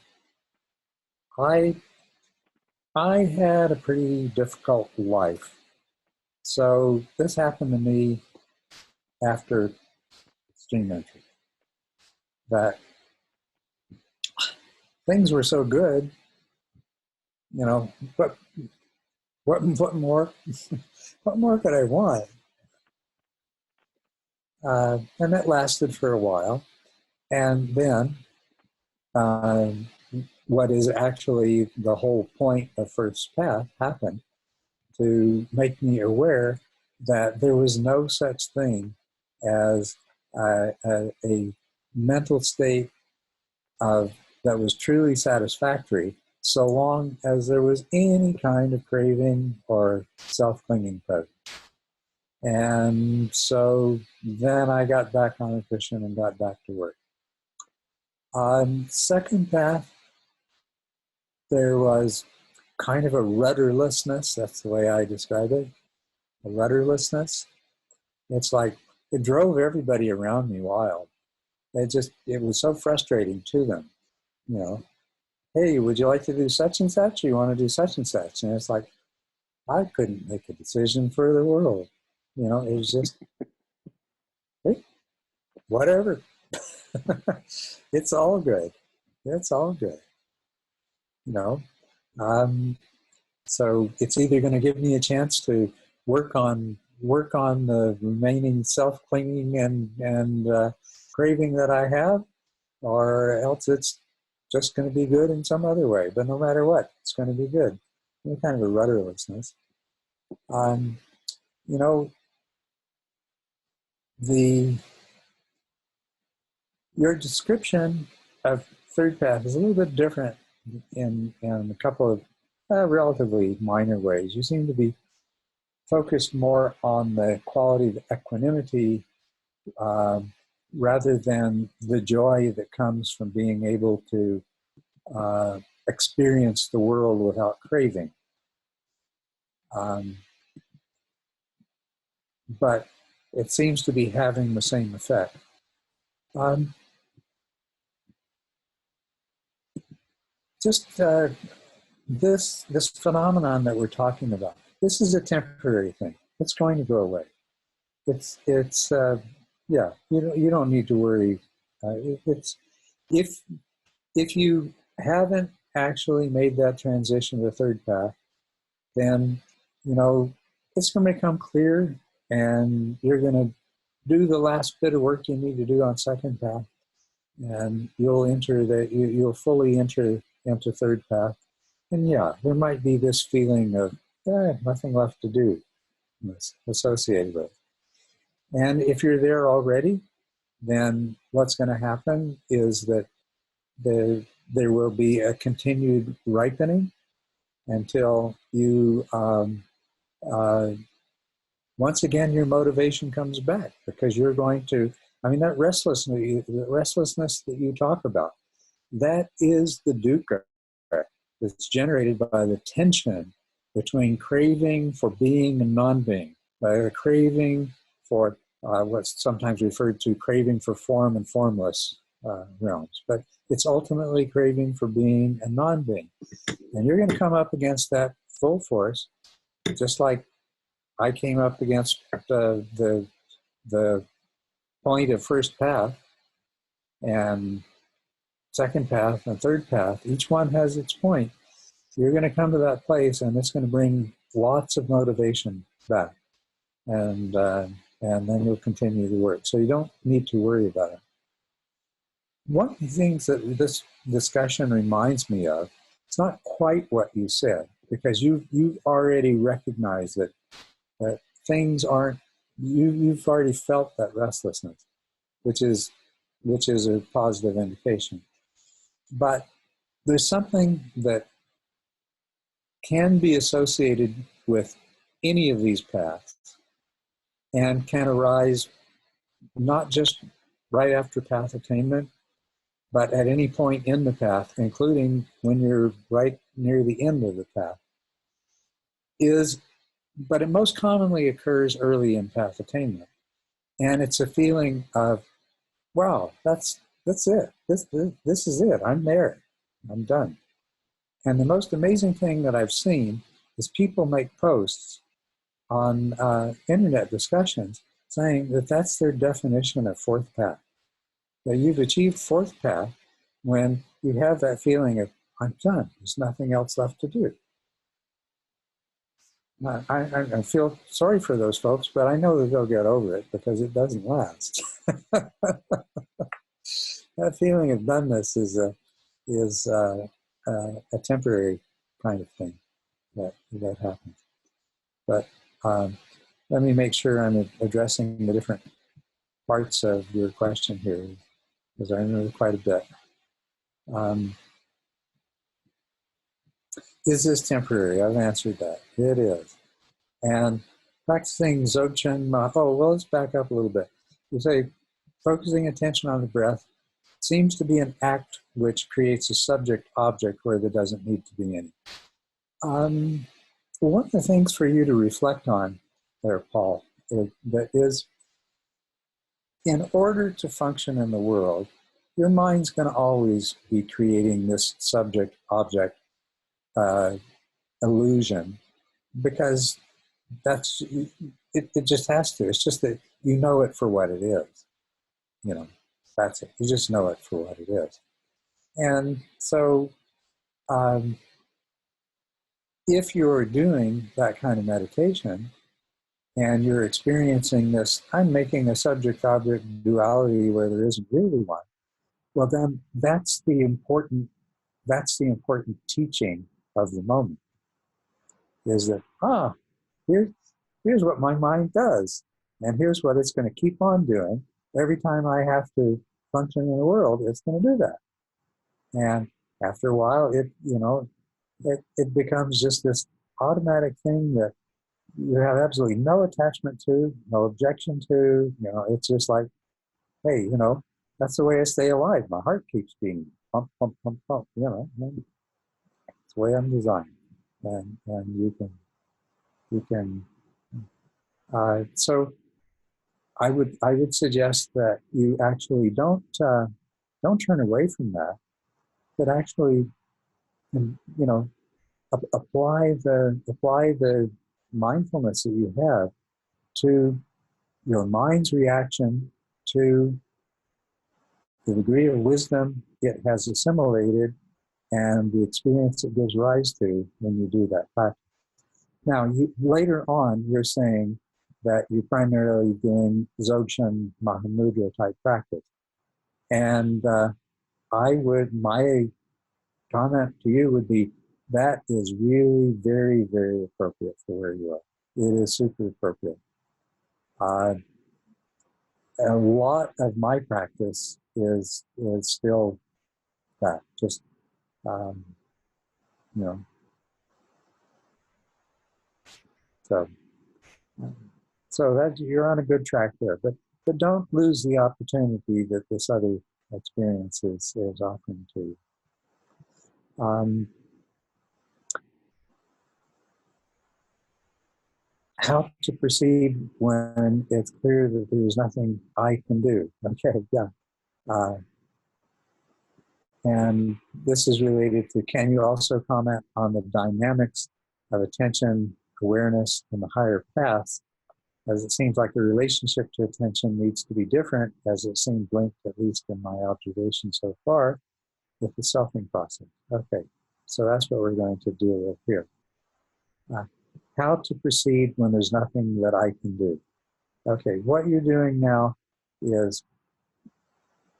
had a pretty difficult life. So this happened to me after stream entry. That things were so good, you know, but what more, what more could I want? And that lasted for a while. And then what is actually the whole point of First Path happened to make me aware that there was no such thing as a mental state of that was truly satisfactory, so long as there was any kind of craving or self-clinging present. And so then I got back on a cushion and got back to work. On Second Path, there was kind of a rudderlessness. That's the way I describe it. A rudderlessness. It's like it drove everybody around me wild. It was so frustrating to them. You know, hey, would you like to do such and such? Or you want to do such and such? And it's like, I couldn't make a decision for the world. You know, it was just, hey, whatever. It's all good. It's all good. You know, so it's either going to give me a chance to work on the remaining self-clinging and craving that I have, or else it's just going to be good in some other way. But no matter what, it's going to be good. Kind of a rudderlessness. You know, your description of Third Path is a little bit different in a couple of relatively minor ways. You seem to be focused more on the quality of equanimity rather than the joy that comes from being able to experience the world without craving. But it seems to be having the same effect. This phenomenon that we're talking about, this is a temporary thing. It's going to go away. Yeah, you don't need to worry. If you haven't actually made that transition to the Third Path, then, you know, it's going to become clear, and you're going to do the last bit of work you need to do on Second Path, and you'll fully enter into Third Path. And yeah, there might be this feeling of nothing left to do associated with it. And if you're there already, then what's going to happen is that there will be a continued ripening until you, once again, your motivation comes back, because you're going to, that restlessness that you talk about, that is the dukkha that's generated by the tension between craving for being and non-being, by the craving for what's sometimes referred to craving for form and formless realms. But it's ultimately craving for being and non-being. And you're going to come up against that full force, just like I came up against the point of First Path and Second Path and Third Path. Each one has its point. You're going to come to that place, and it's going to bring lots of motivation back, and then you'll continue the work. So you don't need to worry about it. One of the things that this discussion reminds me of, it's not quite what you said, because you've already recognized that things aren't. You've already felt that restlessness, which is a positive indication. But there's something that can be associated with any of these paths and can arise not just right after path attainment, but at any point in the path, including when you're right near the end of the path, but it most commonly occurs early in path attainment. And it's a feeling of, wow, that's it. This is it. I'm there. I'm done. And the most amazing thing that I've seen is people make posts on internet discussions saying that that's their definition of fourth path. That you've achieved fourth path when you have that feeling of, I'm done, there's nothing else left to do. I feel sorry for those folks, but I know that they'll get over it because it doesn't last. That feeling of doneness is a temporary kind of thing that happens. But let me make sure I'm addressing the different parts of your question here, because I know quite a bit. Is this temporary? I've answered that. It is. And practicing Dzogchen, let's back up a little bit. You say focusing attention on the breath seems to be an act which creates a subject-object where there doesn't need to be any. One of the things for you to reflect on there, Paul, is in order to function in the world, your mind's going to always be creating this subject-object illusion, because it just has to. It's just that you know it for what it is. That's it. You just know it for what it is. And so if you're doing that kind of meditation and you're experiencing this, I'm making a subject-object duality where there isn't really one, well then that's the important teaching of the moment, is that, here's what my mind does, and here's what it's going to keep on doing. Every time I have to function in the world, it's going to do that. And after a while, it becomes just this automatic thing that you have absolutely no attachment to, no objection to. It's just like, hey, that's the way I stay alive. My heart keeps beating, pump, pump, pump, pump. It's the way I'm designed, and you can. So I would suggest that you actually don't turn away from that, but actually, apply the mindfulness that you have to your mind's reaction to the degree of wisdom it has assimilated and the experience it gives rise to when you do that practice. Now, later on, you're saying that you're primarily doing Dzogchen Mahamudra type practice. And my comment to you would be, that is really very, very appropriate for where you are. It is super appropriate. A lot of my practice is still that, just, so that you're on a good track there. But don't lose the opportunity that this other experience is offering to you. How to proceed when it's clear that there's nothing I can do. Okay, yeah. And this is related to, can you also comment on the dynamics of attention, awareness, and the higher paths, as it seems like the relationship to attention needs to be different, as it seems linked, at least in my observation so far, with the selfing process. Okay, so that's what we're going to deal with here. How to proceed when there's nothing that I can do. Okay, what you're doing now is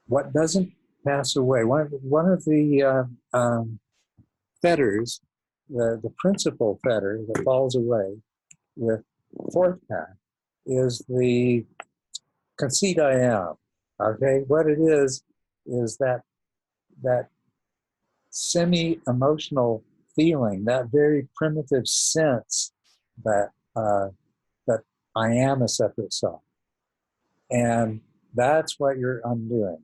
what doesn't pass away. One of the fetters, the principal fetter that falls away with fourth path is the conceit I am. Okay, what it is that semi-emotional feeling, that very primitive sense that I am a separate self. And that's what you're undoing,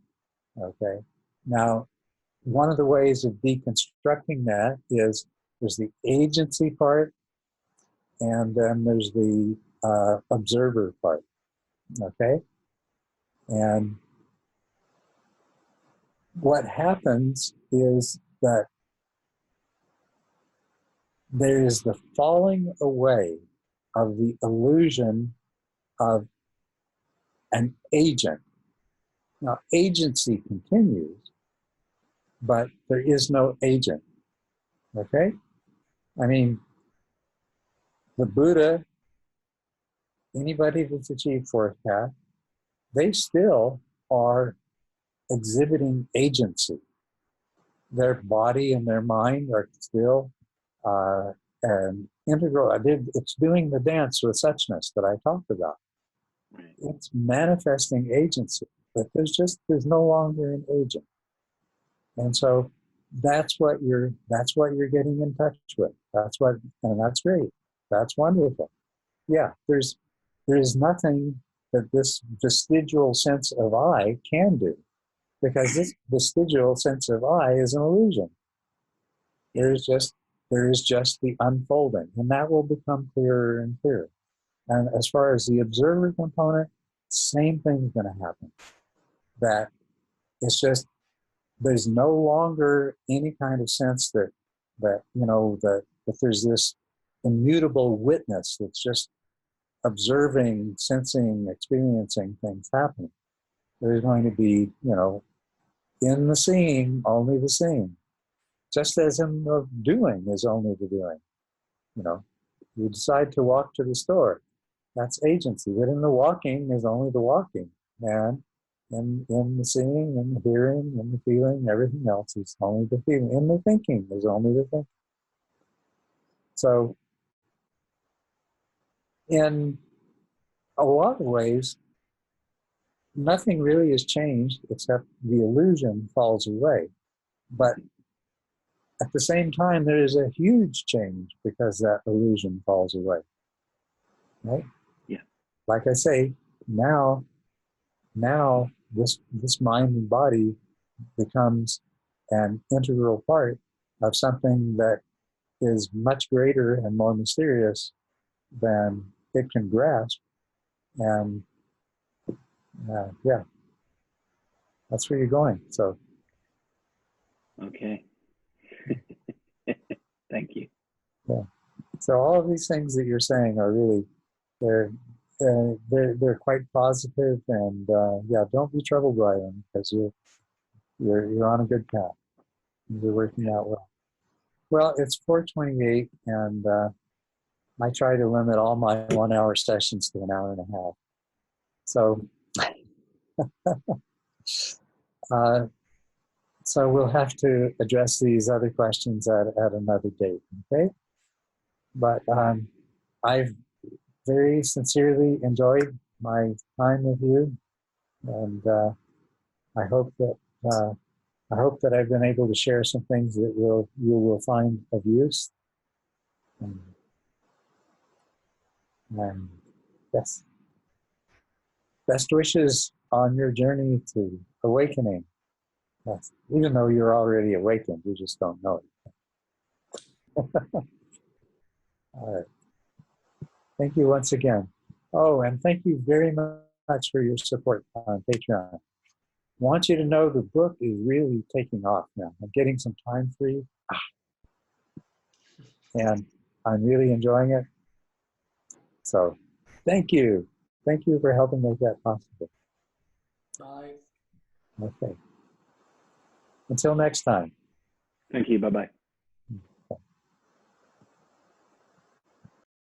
okay? Now, one of the ways of deconstructing that is there's the agency part, and then there's the observer part, okay? And what happens is that there is the falling away of the illusion of an agent. Now, agency continues, but there is no agent. Okay? I mean, the Buddha, anybody that's achieved fourth path, they still are exhibiting agency. Their body and their mind are still an integral. It's doing the dance with suchness that I talked about. It's manifesting agency, but there's no longer an agent. And so that's what you're getting in touch with. And that's great. That's wonderful. Yeah, there is nothing that this vestigial sense of I can do, because this vestigial sense of I is an illusion. There is just the unfolding, and that will become clearer and clearer. And as far as the observer component, same thing is going to happen. That it's just, there's no longer any kind of sense that there's this immutable witness that's just observing, sensing, experiencing things happening. There's going to be, in the seeing, only the seeing. Just as in the doing is only the doing. You decide to walk to the store. That's agency. But in the walking is only the walking. And in the seeing, in the hearing, in the feeling, everything else is only the feeling. In the thinking is only the thinking. So, in a lot of ways, nothing really has changed except the illusion falls away. But at the same time, there is a huge change because that illusion falls away. Right? Yeah. Like I say, now this mind and body becomes an integral part of something that is much greater and more mysterious than it can grasp. And that's where you're going. So, okay. Thank you. Yeah. So all of these things that you're saying are really, they're quite positive, and don't be troubled by them, because you're on a good path. You're working out well. Well, it's 4:28, and I try to limit all my 1 hour sessions to an hour and a half. So, so we'll have to address these other questions at another date, okay? But I've very sincerely enjoyed my time with you, and I hope that I've been able to share some things that you will find of use. And yes, best wishes on your journey to awakening. Yes. Even though you're already awakened, you just don't know it. All right. Thank you once again. Oh, and thank you very much for your support on Patreon. I want you to know the book is really taking off now. I'm getting some time free, and I'm really enjoying it. So thank you. Thank you for helping make that possible. Bye. Okay. Until next time. Thank you. Bye-bye.